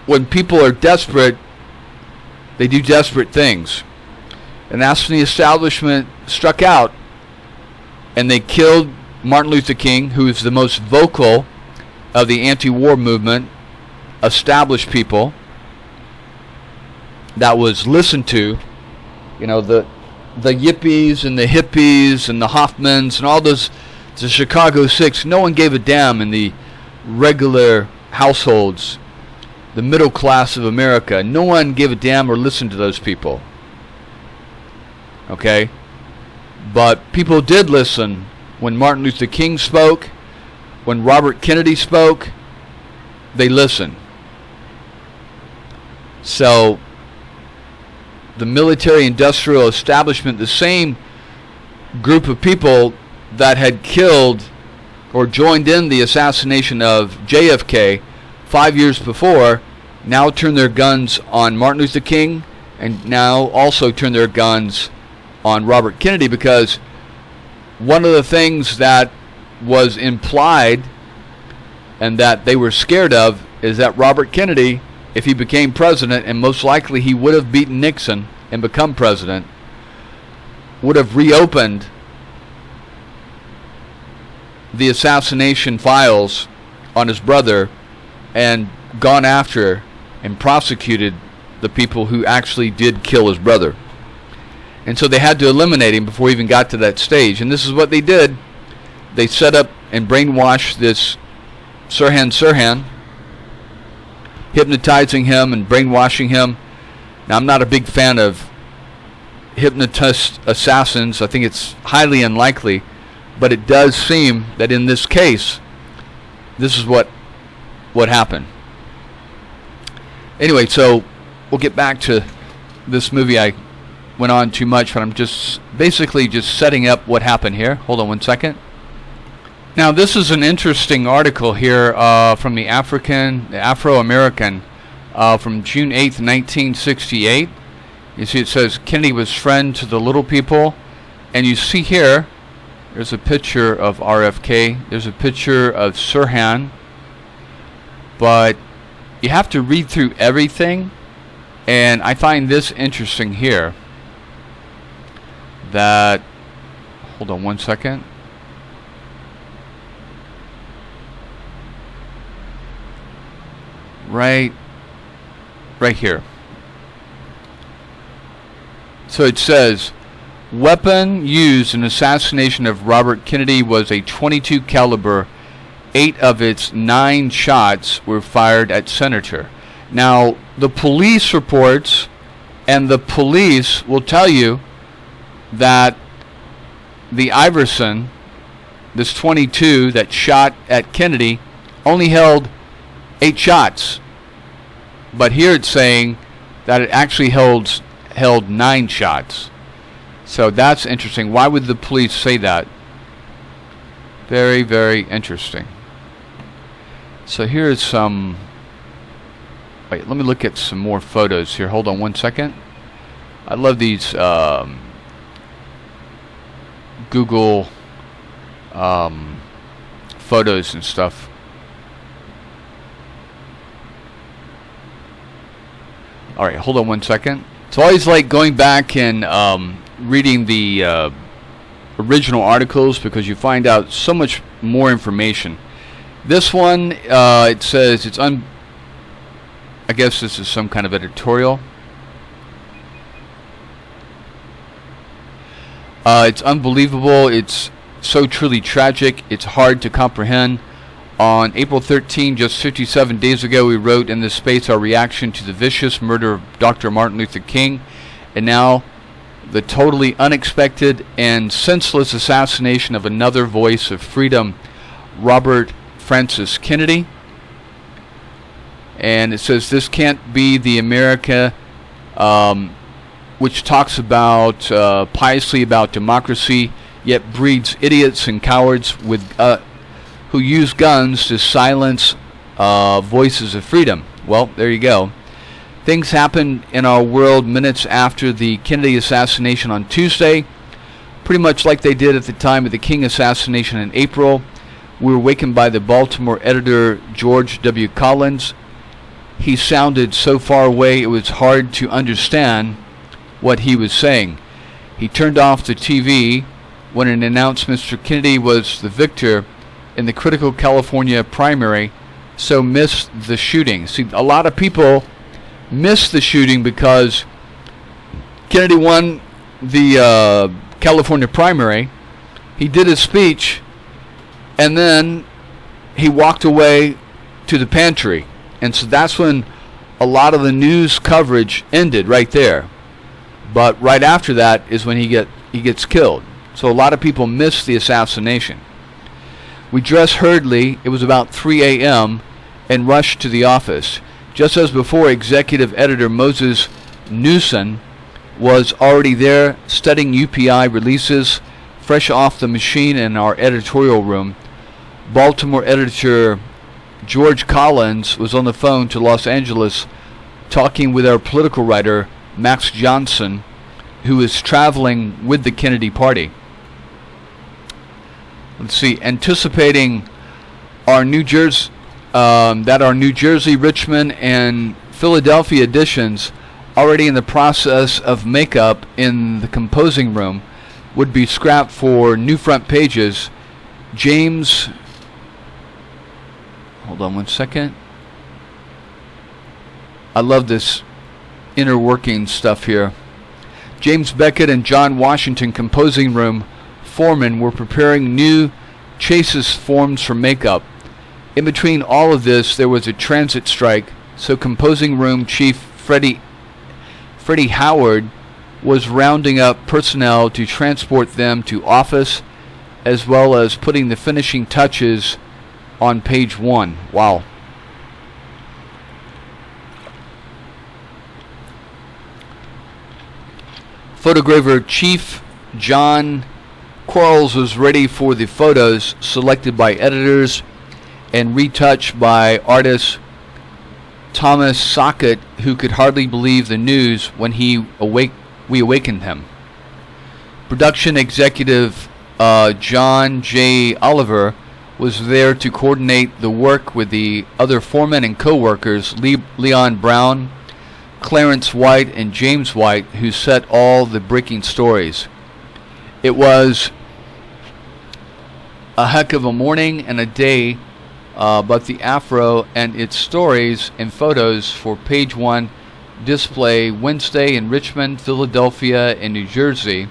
when people are desperate, they do desperate things. And that's when the establishment struck out, and they killed Martin Luther King, who is the most vocal of the anti-war movement, established people that was listened to. You know, the yippies and the hippies and the Hoffmans and all those, the Chicago Six. No one gave a damn in the regular households, the middle class of America. No one gave a damn or listened to those people. Okay? But people did listen when Martin Luther King spoke, when Robert Kennedy spoke. They listened. So the military-industrial establishment, the same group of people that had killed or joined in the assassination of JFK 5 years before, now turn their guns on Martin Luther King, and now also turn their guns on Robert Kennedy, because one of the things that was implied and that they were scared of is that Robert Kennedy, if he became president, and most likely he would have beaten Nixon and become president, would have reopened the assassination files on his brother and gone after and prosecuted the people who actually did kill his brother. And so they had to eliminate him before he even got to that stage. And this is what they did. They set up and brainwashed this Sirhan, hypnotizing him and brainwashing him. Now, I'm not a big fan of hypnotist assassins. I think it's highly unlikely. But it does seem that in this case, this is what happened. Anyway, so we'll get back to this movie. I went on too much, but I'm just basically just setting up what happened here. Hold on one second. Now, this is an interesting article here from the Afro-American from June 8th, 1968. You see it says, Kennedy was friend to the little people. And you see here, there's a picture of RFK. There's a picture of Sirhan. But you have to read through everything. And I find this interesting here. That, hold on one second. Right here. So it says, weapon used in assassination of Robert Kennedy was a .22 caliber. 8 of its 9 shots were fired at Senator. Now, the police reports, and the police will tell you that the Iverson, this .22 that shot at Kennedy, only held 8 shots. But here it's saying that it actually held 9 shots. So that's interesting. Why would the police say that? Very, very interesting. So here's some... Wait, let me look at some more photos here. Hold on one second. I love these Google photos and stuff. Alright, hold on one second. It's always like going back and reading the original articles, because you find out so much more information. This one, it says it's I guess this is some kind of editorial. It's unbelievable. It's so truly tragic. It's hard to comprehend. On April 13, just 57 days ago, we wrote in this space our reaction to the vicious murder of Dr. Martin Luther King, and now the totally unexpected and senseless assassination of another voice of freedom, Robert Francis Kennedy. And it says, this can't be the America which talks about piously about democracy, yet breeds idiots and cowards with who use guns to silence voices of freedom. Well, there you go. Things happened in our world minutes after the Kennedy assassination on Tuesday, pretty much like they did at the time of the King assassination in April. We were awakened by the Baltimore editor George W. Collins. He sounded so far away it was hard to understand what he was saying. He turned off the TV when it announced Mr. Kennedy was the victor in the critical California primary, so missed the shooting. See, a lot of people missed the shooting because Kennedy won the California primary. He did his speech, and then he walked away to the pantry. And so that's when a lot of the news coverage ended right there. But right after that is when he gets killed. So a lot of people missed the assassination. We dressed hurriedly, it was about 3 a.m., and rushed to the office. Just as before, executive editor Moses Newson was already there studying UPI releases fresh off the machine in our editorial room. Baltimore editor George Collins was on the phone to Los Angeles talking with our political writer Max Johnson, who is traveling with the Kennedy party. Let's see, anticipating our New Jersey, Richmond, and Philadelphia editions, already in the process of makeup in the composing room, would be scrapped for new front pages. James, hold on one second. I love this inner working stuff here. James Beckett and John Washington, composing room foreman, were preparing new chassis forms for makeup. In between all of this, there was a transit strike, so composing room chief Freddie Howard was rounding up personnel to transport them to office, as well as putting the finishing touches on page 1. Wow. Photografer Chief John Quarles was ready for the photos selected by editors and retouched by artist Thomas Sockett, who could hardly believe the news when we awakened him. Production executive John J. Oliver was there to coordinate the work with the other foremen and co-workers, Leon Brown, Clarence White, and James White, who set all the breaking stories. It was a heck of a morning and a day, but the Afro and its stories and photos for page 1 display Wednesday in Richmond, Philadelphia, and New Jersey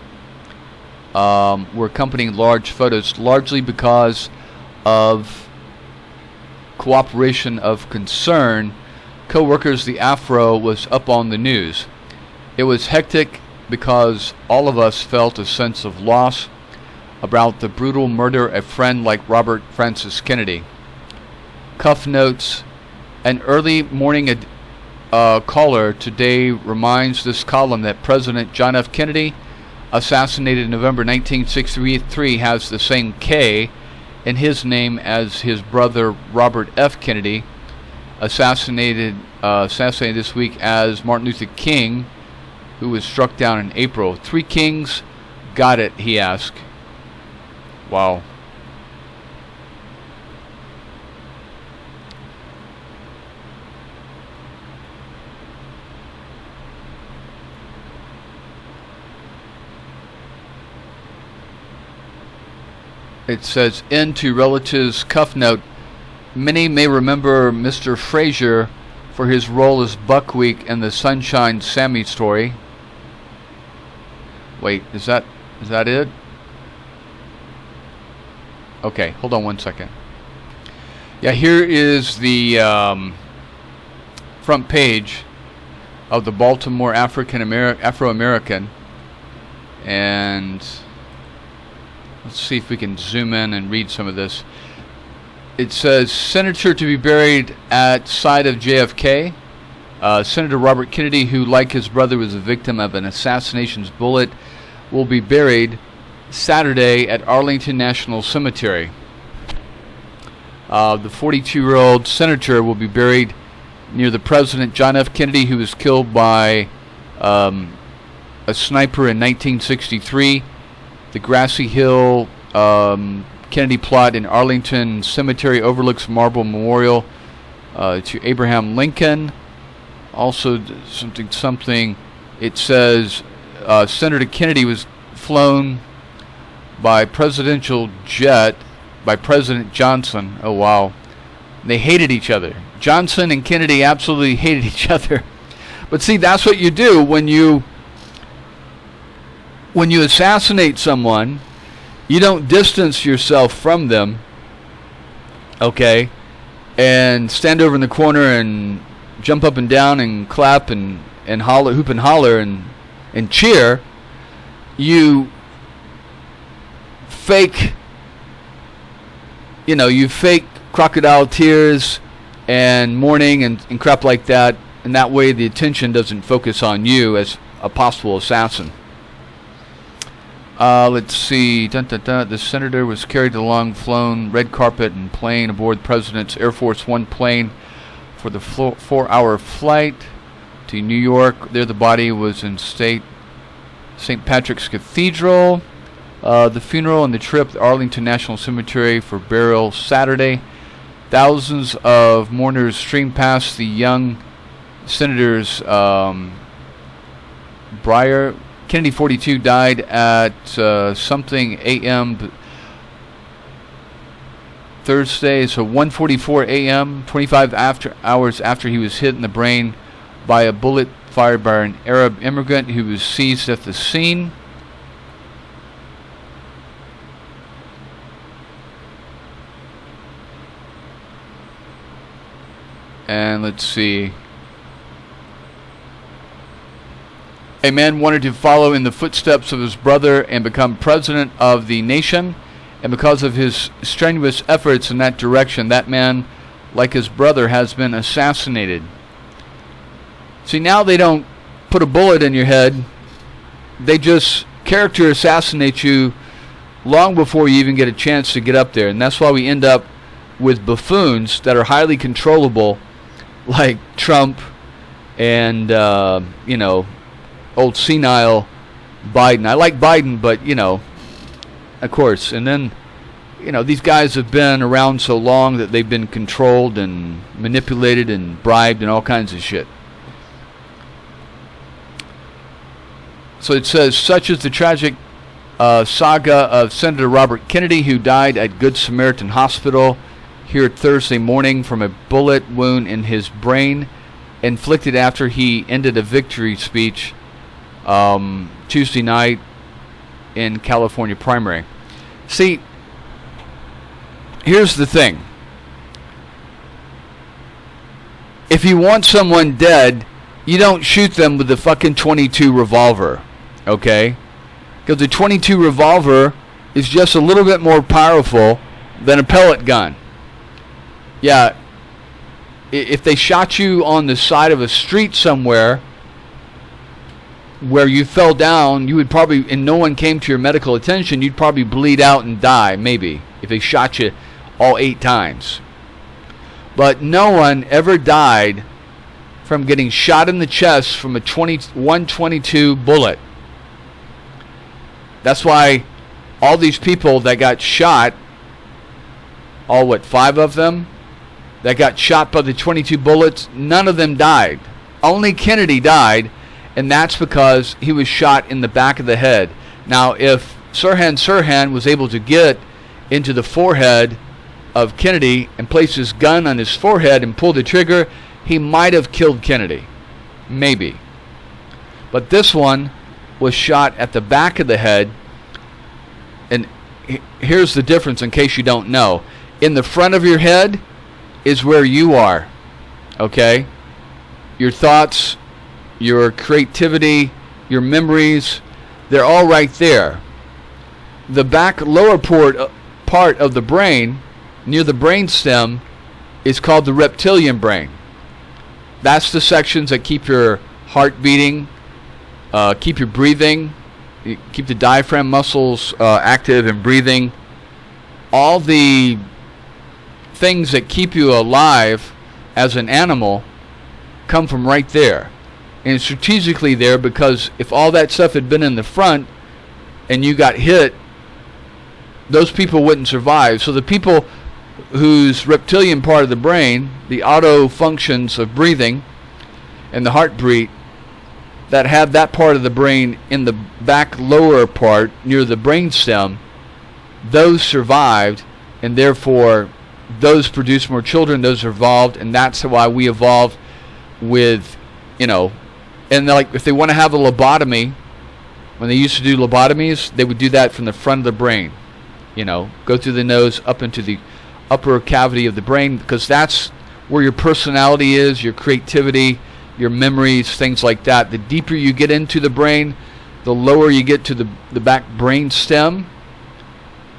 were accompanying large photos, largely because of cooperation of concern. Co-workers, the Afro was up on the news. It was hectic because all of us felt a sense of loss about the brutal murder of a friend like Robert Francis Kennedy. Cuff notes: an early morning caller today reminds this column that President John F. Kennedy, assassinated in November 1963, has the same K in his name as his brother Robert F. Kennedy, assassinated this week as Martin Luther King, who was struck down in April. 3 kings, got it, he asked. Wow. It says, "End to relatives cuff note. Many may remember Mr. Frazier for his role as Buckwheat in the Sunshine Sammy story." Wait, is that it? Okay, hold on one second. Yeah, here is the front page of the Baltimore Afro-American, and let's see if we can zoom in and read some of this. It says, Senator to be buried at site of JFK. Senator Robert Kennedy, who, like his brother, was a victim of an assassination bullet, will be buried Saturday at Arlington National Cemetery. The 42-year-old senator will be buried near the President John F. Kennedy, who was killed by a sniper in 1963. The Grassy Hill Kennedy plot in Arlington Cemetery overlooks Marble Memorial to Abraham Lincoln. Also, something. It says Senator Kennedy was flown by presidential jet by President Johnson. Oh wow, they hated each other. Johnson and Kennedy absolutely hated each other. But see, that's what you do when you assassinate someone. You don't distance yourself from them, okay, and stand over in the corner and jump up and down and clap and holler, hoop and holler and cheer. You fake crocodile tears and mourning and crap like that, and that way the attention doesn't focus on you as a possible assassin. Let's see. The senator was carried along, flown red carpet and plane aboard the President's Air Force One plane for the 4-hour flight to New York. There the body was in St. Patrick's Cathedral. The funeral and the trip to Arlington National Cemetery for burial Saturday. Thousands of mourners streamed past the young senator's Briar. Kennedy 42 died at something a.m. Thursday, so 1:44 a.m., 25 hours after he was hit in the brain by a bullet fired by an Arab immigrant who was seized at the scene. And let's see. A man wanted to follow in the footsteps of his brother and become president of the nation. And because of his strenuous efforts in that direction, that man, like his brother, has been assassinated. See, now they don't put a bullet in your head. They just character assassinate you long before you even get a chance to get up there. And that's why we end up with buffoons that are highly controllable, like Trump and, old senile Biden. I like Biden, but, of course. And then, these guys have been around so long that they've been controlled and manipulated and bribed and all kinds of shit. So it says, such is the tragic saga of Senator Robert Kennedy, who died at Good Samaritan Hospital here Thursday morning from a bullet wound in his brain, inflicted after he ended a victory speech Tuesday night in California primary. See, here's the thing. If you want someone dead, you don't shoot them with the fucking .22 revolver, okay? Because the .22 revolver is just a little bit more powerful than a pellet gun. Yeah, if they shot you on the side of a street somewhere where you fell down, you would probably, and no one came to your medical attention, you'd probably bleed out and die, maybe, if they shot you all 8 times. But no one ever died from getting shot in the chest from a .122 bullet. That's why all these people that got shot, 5 of them, that got shot by the .22 bullets, none of them died. Only Kennedy died, and that's because he was shot in the back of the head. Now, if Sirhan was able to get into the forehead of Kennedy and place his gun on his forehead and pull the trigger, he might have killed Kennedy. Maybe. But this one was shot at the back of the head, and here's the difference in case you don't know. In the front of your head, is where you are. Okay? Your thoughts, your creativity, your memories, they're all right there. The back lower part of the brain, near the brainstem, is called the reptilian brain. That's the sections that keep your heart beating, keep your breathing, keep the diaphragm muscles active and breathing. All the things that keep you alive as an animal come from right there. And it's strategically there because if all that stuff had been in the front and you got hit, those people wouldn't survive. So the people whose reptilian part of the brain, the auto functions of breathing and the heartbeat, that have that part of the brain in the back lower part near the brainstem, those survived, and therefore those produce more children, those evolved, and that's why we evolved with, and like if they want to have a lobotomy, when they used to do lobotomies, they would do that from the front of the brain, go through the nose up into the upper cavity of the brain, because that's where your personality is, your creativity, your memories, things like that. The deeper you get into the brain, the lower you get to the back brain stem.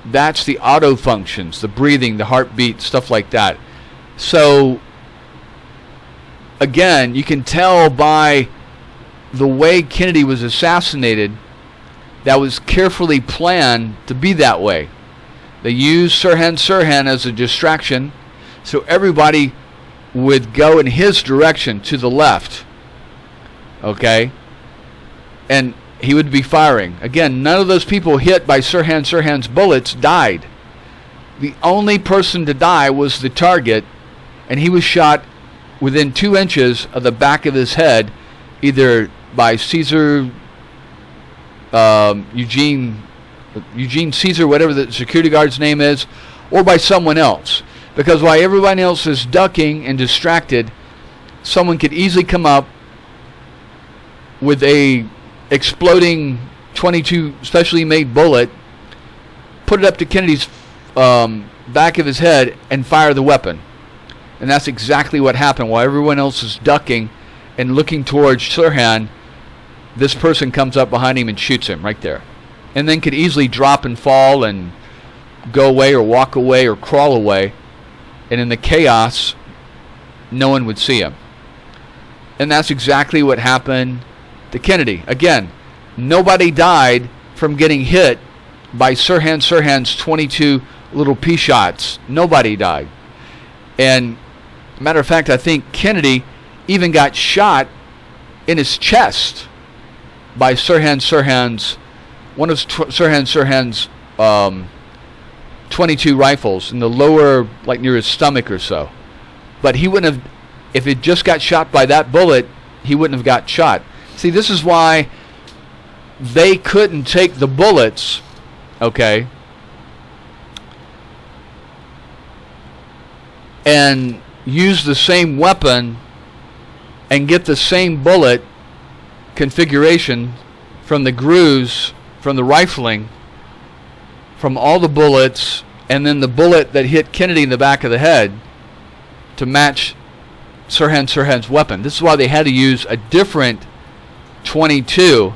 That's the auto functions, the breathing, the heartbeat, stuff like that. So again, you can tell by the way Kennedy was assassinated, that was carefully planned to be that way. They used Sirhan as a distraction, so everybody would go in his direction to the left. Okay? And he would be firing. Again, none of those people hit by Sirhan's bullets died. The only person to die was the target, and he was shot within 2 inches of the back of his head, either by Eugene Caesar, whatever the security guard's name is, or by someone else. Because while everybody else is ducking and distracted, someone could easily come up with a exploding .22 specially made bullet, put it up to Kennedy's back of his head, and fire the weapon. And that's exactly what happened. While everyone else is ducking and looking towards Sirhan, this person comes up behind him and shoots him right there. And then could easily drop and fall and go away or walk away or crawl away. And in the chaos, no one would see him. And that's exactly what happened to Kennedy. Again, nobody died from getting hit by Sirhan's 22 little pea shots. Nobody died. And matter of fact, I think Kennedy even got shot in his chest by Sirhan's one of Sirhan's 22 rifles in the lower, like near his stomach or so. But he wouldn't have, if it just got shot by that bullet, he wouldn't have got shot. See, this is why they couldn't take the bullets, okay, and use the same weapon and get the same bullet configuration from the grooves, from the rifling, from all the bullets, and then the bullet that hit Kennedy in the back of the head to match Sirhan's weapon. This is why they had to use a different 22,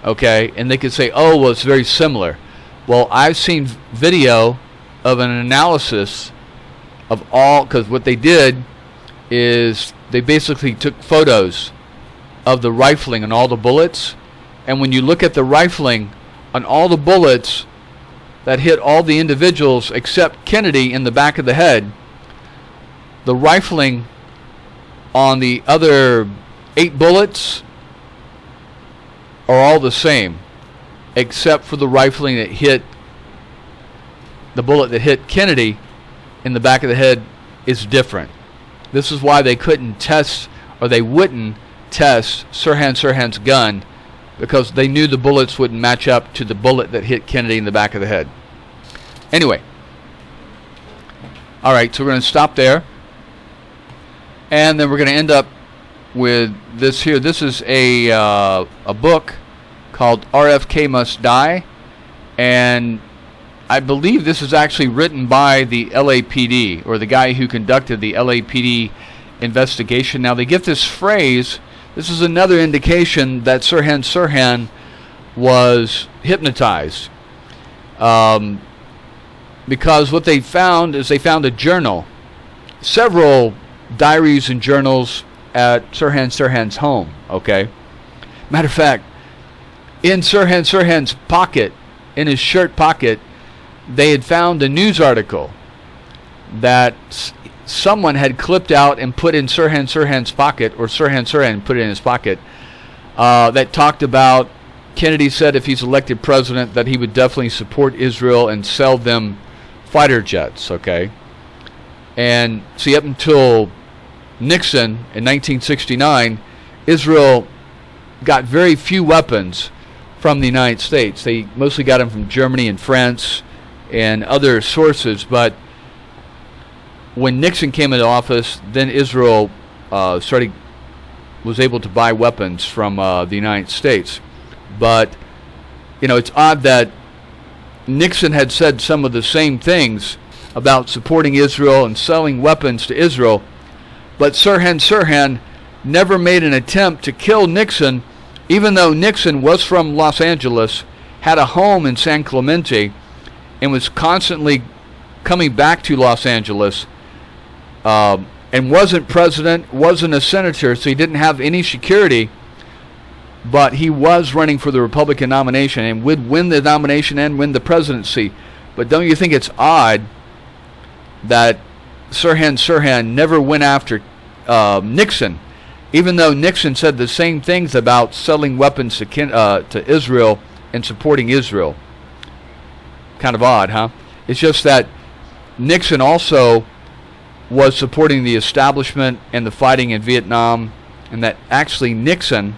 okay, and they could say, oh, well, it's very similar. Well, I've seen video of an analysis of all, because what they did is they basically took photos of the rifling on all the bullets, and when you look at the rifling on all the bullets that hit all the individuals except Kennedy in the back of the head, the rifling on the other 8 bullets are all the same, except for the rifling that hit, the bullet that hit Kennedy in the back of the head is different. This is why they couldn't test, or they wouldn't test Sirhan's gun, because they knew the bullets wouldn't match up to the bullet that hit Kennedy in the back of the head. Anyway, all right, so we're going to stop there, and then we're going to end up with this here. This is a book called RFK Must Die, and I believe this is actually written by the LAPD, or the guy who conducted the LAPD investigation. Now, they get this phrase. This is another indication that Sirhan Sirhan was hypnotized. Because what they found is they found a journal, several diaries and journals at Sirhan Sirhan's home, okay? Matter of fact, in Sirhan Sirhan's pocket, in his shirt pocket, they had found a news article that someone had clipped out and put in Sirhan Sirhan's pocket, or Sirhan Sirhan put it in his pocket, that talked about Kennedy said if he's elected president that he would definitely support Israel and sell them fighter jets, okay? And see, up until Nixon in 1969, Israel got very few weapons from the United States. They mostly got them from Germany and France and other sources, but when Nixon came into office, then Israel was able to buy weapons from the United States. But, you know, it's odd that Nixon had said some of the same things about supporting Israel and selling weapons to Israel, but Sirhan Sirhan never made an attempt to kill Nixon, even though Nixon was from Los Angeles, had a home in San Clemente, and was constantly coming back to Los Angeles, and wasn't president, wasn't a senator, so he didn't have any security, but he was running for the Republican nomination and would win the nomination and win the presidency. But don't you think it's odd that Sirhan Sirhan never went after Nixon, even though Nixon said the same things about selling weapons to Israel and supporting Israel? Kind of odd, huh? It's just that Nixon also was supporting the establishment and the fighting in Vietnam, and that actually Nixon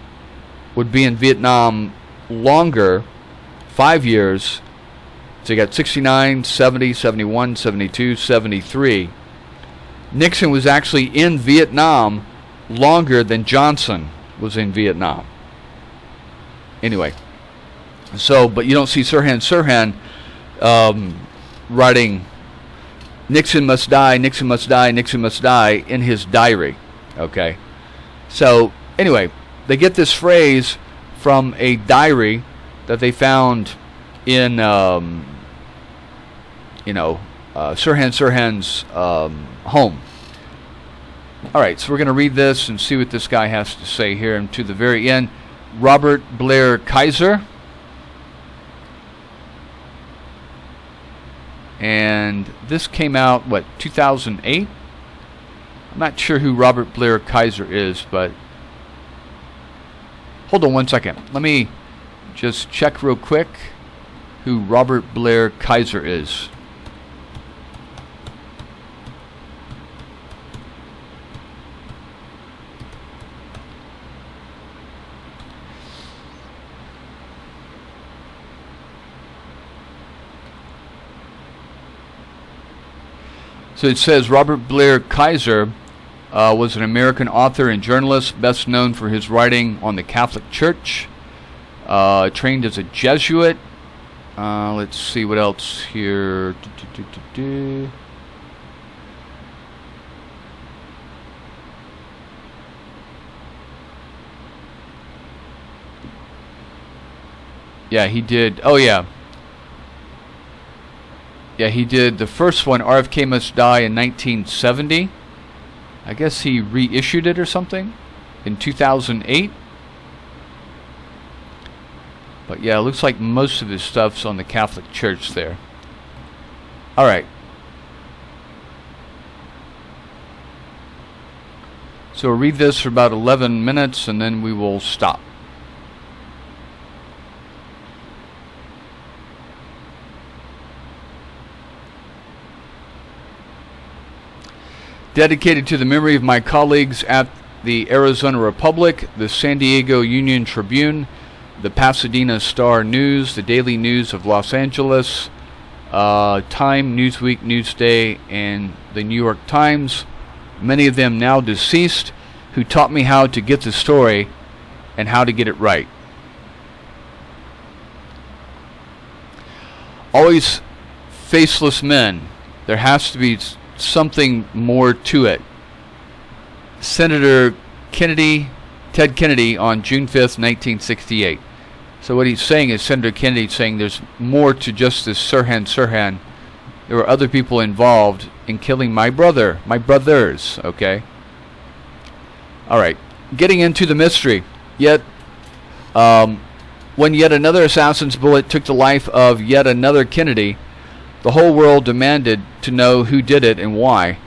would be in Vietnam longer, 5 years. So you got 69, 70, 71, 72, 73. Nixon was actually in Vietnam longer than Johnson was in Vietnam. Anyway, so, but you don't see Sirhan Sirhan writing Nixon must die, Nixon must die, Nixon must die in his diary. Okay. So anyway, they get this phrase from a diary that they found in Sirhan Sirhan's home. All right, so we're going to read this and see what this guy has to say here. And to the very end, Robert Blair Kaiser. And this came out, 2008? I'm not sure who Robert Blair Kaiser is, but hold on one second. Let me just check real quick who Robert Blair Kaiser is. So it says Robert Blair Kaiser was an American author and journalist, best known for his writing on the Catholic Church. Trained as a Jesuit. Let's see what else here. Yeah, he did. Oh, yeah. Yeah, he did the first one, RFK Must Die, in 1970. I guess he reissued it or something in 2008. But yeah, it looks like most of his stuff's on the Catholic Church there. All right. So we'll read this for about 11 minutes and then we will stop. Dedicated to the memory of my colleagues at the Arizona Republic, the San Diego Union Tribune, the Pasadena Star News, the Daily News of Los Angeles, Time, Newsweek, Newsday, and the New York Times, many of them now deceased, who taught me how to get the story and how to get it right. Always faceless men. There has to be something more to it. Senator Kennedy, Ted Kennedy, on June 5th, 1968. So what he's saying is Senator Kennedy saying there's more to just this Sirhan. There were other people involved in killing my brothers, okay? All right, getting into the mystery. When yet another assassin's bullet took the life of yet another Kennedy, the whole world demanded to know who did it and why.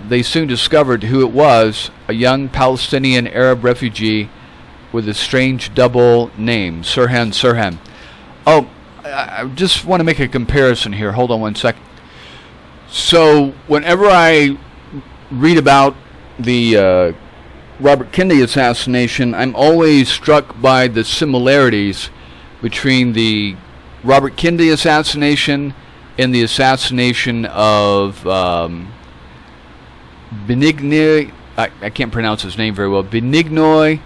They soon discovered who it was, a young Palestinian Arab refugee with a strange double name, Sirhan. Oh, I just want to make a comparison here. Hold on one sec. So whenever I read about the Robert Kennedy assassination, I'm always struck by the similarities between the Robert Kennedy assassination and the assassination of Benigni, I can't pronounce his name very well, Benigno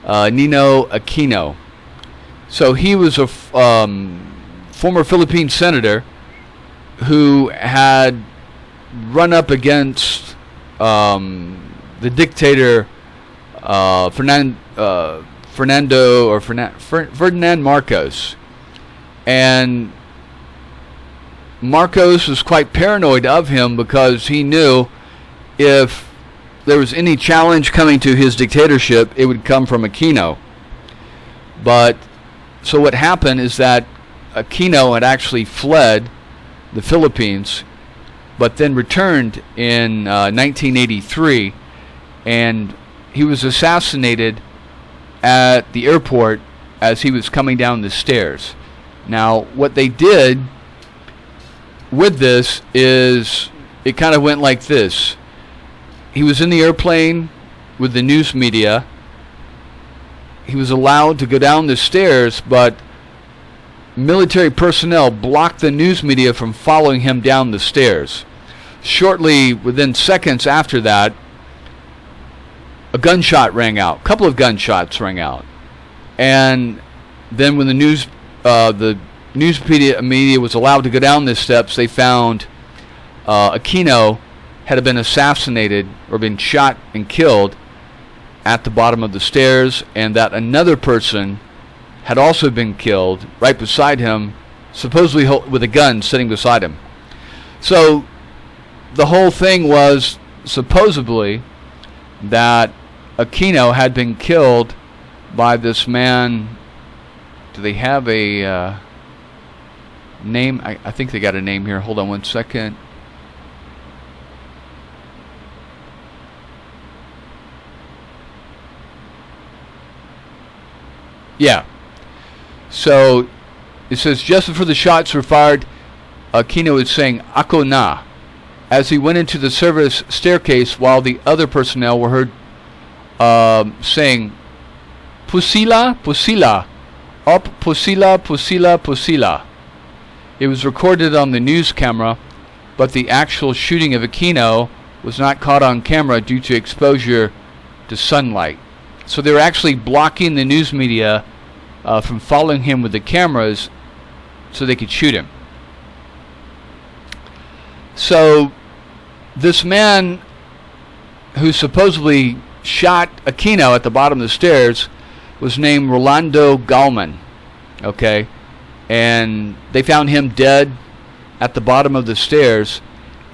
Nino Aquino. So he was a former Philippine senator who had run up against the dictator Ferdinand Marcos. And Marcos was quite paranoid of him because he knew if there was any challenge coming to his dictatorship, it would come from Aquino. But so what happened is that Aquino had actually fled the Philippines, but then returned in 1983, and he was assassinated at the airport as he was coming down the stairs. Now, what they did with this is it kind of went like this. He was in the airplane with the news media. He was allowed to go down the stairs, but military personnel blocked the news media from following him down the stairs. Shortly, within seconds after that, a gunshot rang out. A couple of gunshots rang out. And then when the news media was allowed to go down the steps, they found Aquino had been assassinated or been shot and killed at the bottom of the stairs, and that another person had also been killed right beside him, supposedly with a gun sitting beside him. So the whole thing was supposedly that Aquino had been killed by this man. Do they have a name? I think they got a name here. Hold on one second. Yeah. So it says just before the shots were fired, Aquino is saying "Ako na" as he went into the service staircase, while the other personnel were heard saying "Pusila, pusila, up pusila, pusila, pusila." It was recorded on the news camera, but the actual shooting of Aquino was not caught on camera due to exposure to sunlight. So they were actually blocking the news media from following him with the cameras so they could shoot him. So this man who supposedly shot Aquino at the bottom of the stairs was named Rolando Gallman. Okay? And they found him dead at the bottom of the stairs.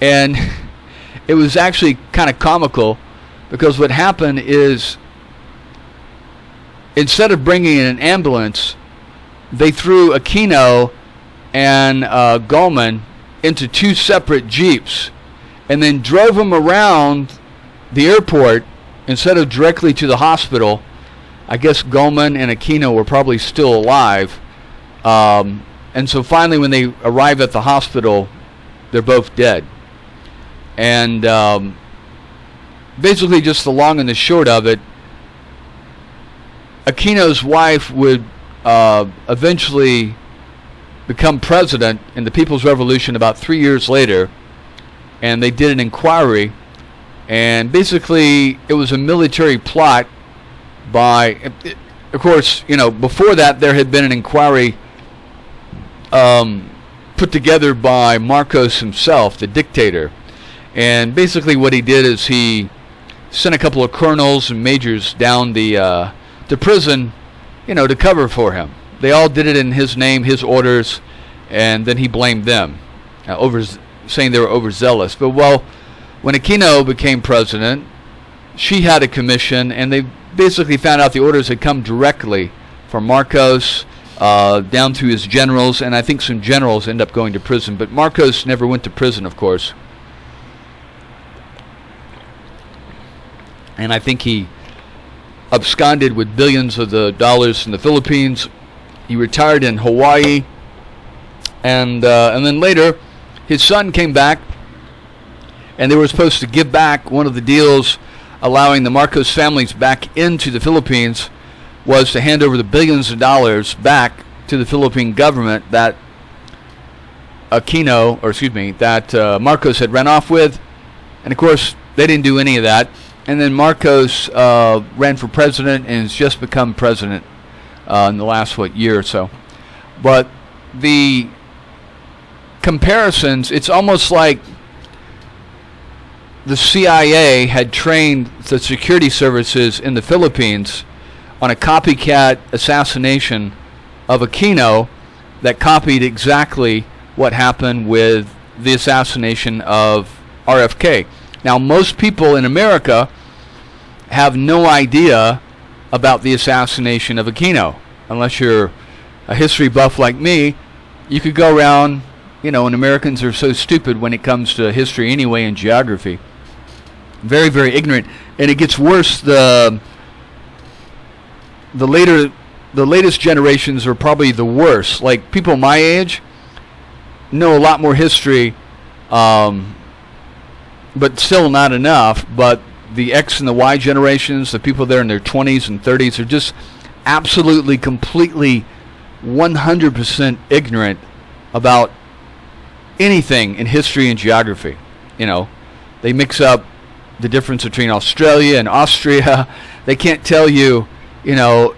And it was actually kind of comical because what happened is instead of bringing in an ambulance, they threw Aquino and Gallman into two separate jeeps and then drove them around the airport instead of directly to the hospital. I guess Gallman and Aquino were probably still alive. And so finally when they arrived at the hospital, they're both dead. And basically just the long and the short of it, Aquino's wife would eventually become president in the People's Revolution about 3 years later, and they did an inquiry, and basically it was a military plot by, of course, before that there had been an inquiry put together by Marcos himself, the dictator. And basically what he did is he sent a couple of colonels and majors down to prison, to cover for him. They all did it in his name, his orders, and then he blamed them, saying they were overzealous. But when Aquino became president, she had a commission, and they basically found out the orders had come directly from Marcos down to his generals, and I think some generals end up going to prison. But Marcos never went to prison, of course. And I think he absconded with billions of the dollars in the Philippines. He retired in Hawaii, and then later his son came back, and they were supposed to give back. One of the deals allowing the Marcos families back into the Philippines was to hand over the billions of dollars back to the Philippine government that Marcos had run off with. And of course, they didn't do any of that. And then Marcos ran for president and has just become president in the last, year or so. But the comparisons, it's almost like the CIA had trained the security services in the Philippines on a copycat assassination of Aquino that copied exactly what happened with the assassination of RFK. Now, most people in America have no idea about the assassination of Aquino. Unless you're a history buff like me, you could go around, and Americans are so stupid when it comes to history anyway and geography. Very, very ignorant. And it gets worse. The latest generations are probably the worst. Like people my age know a lot more history, but still not enough. But the X and the Y generations, the people there in their 20s and 30s, are just absolutely, completely, 100% ignorant about anything in history and geography. They mix up the difference between Australia and Austria. They can't tell you, the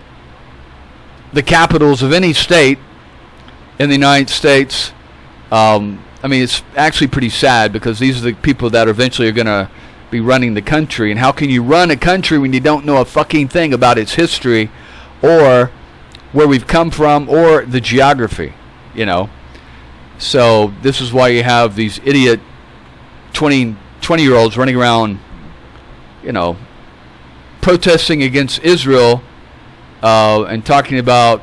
capitals of any state in the United States. It's actually pretty sad because these are the people that eventually are going to be running the country. And how can you run a country when you don't know a fucking thing about its history or where we've come from or the geography, So this is why you have these idiot 20-year-olds running around, protesting against Israel and talking about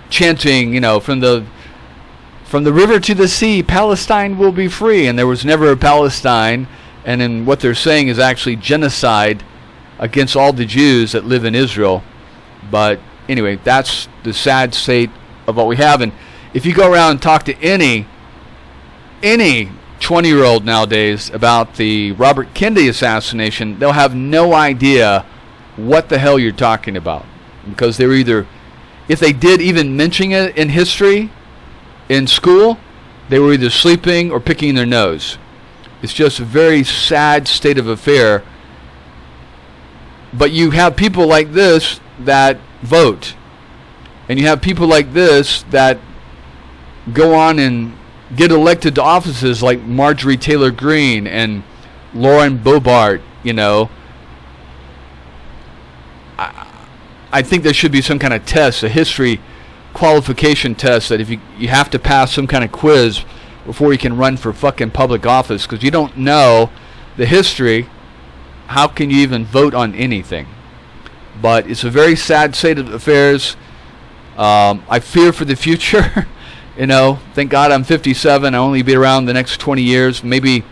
chanting, from the river to the sea, Palestine will be free. And there was never a Palestine. And then what they're saying is actually genocide against all the Jews that live in Israel. But anyway, that's the sad state of what we have. And if you go around and talk to any 20-year-old nowadays about the Robert Kennedy assassination, they'll have no idea what the hell you're talking about. Because they were either, if they did even mention it in history in school, they were either sleeping or picking their nose. It's just a very sad state of affair. But you have people like this that vote. And you have people like this that go on and get elected to offices like Marjorie Taylor Greene and Lauren Boebert, I think there should be some kind of test, a history qualification test, that if you have to pass some kind of quiz before you can run for fucking public office, because you don't know the history. How can you even vote on anything? But it's a very sad state of affairs. I fear for the future. Thank God I'm 57. I'll only be around the next 20 years. Maybe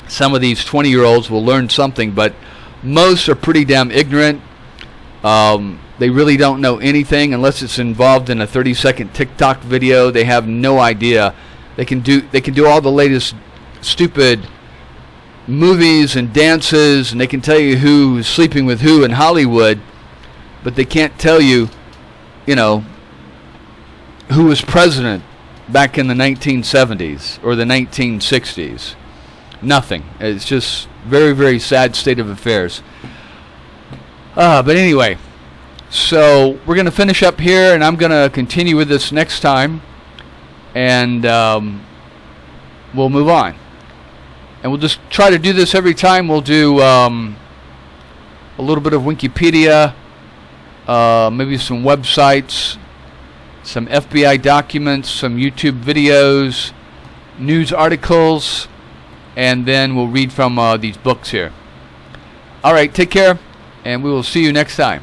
some of these 20-year-olds will learn something, but most are pretty damn ignorant. They really don't know anything unless it's involved in a 30-second TikTok video. They have no idea. They can do all the latest stupid movies and dances, and they can tell you who's sleeping with who in Hollywood, but they can't tell you, who was president back in the 1970s or the 1960s. Nothing. It's just very, very sad state of affairs. But anyway, so we're going to finish up here, and I'm going to continue with this next time. and we'll move on. And we'll just try to do this every time. We'll do a little bit of Wikipedia, maybe some websites, some FBI documents, some YouTube videos, news articles, and then we'll read from these books here. All right, take care, and we will see you next time.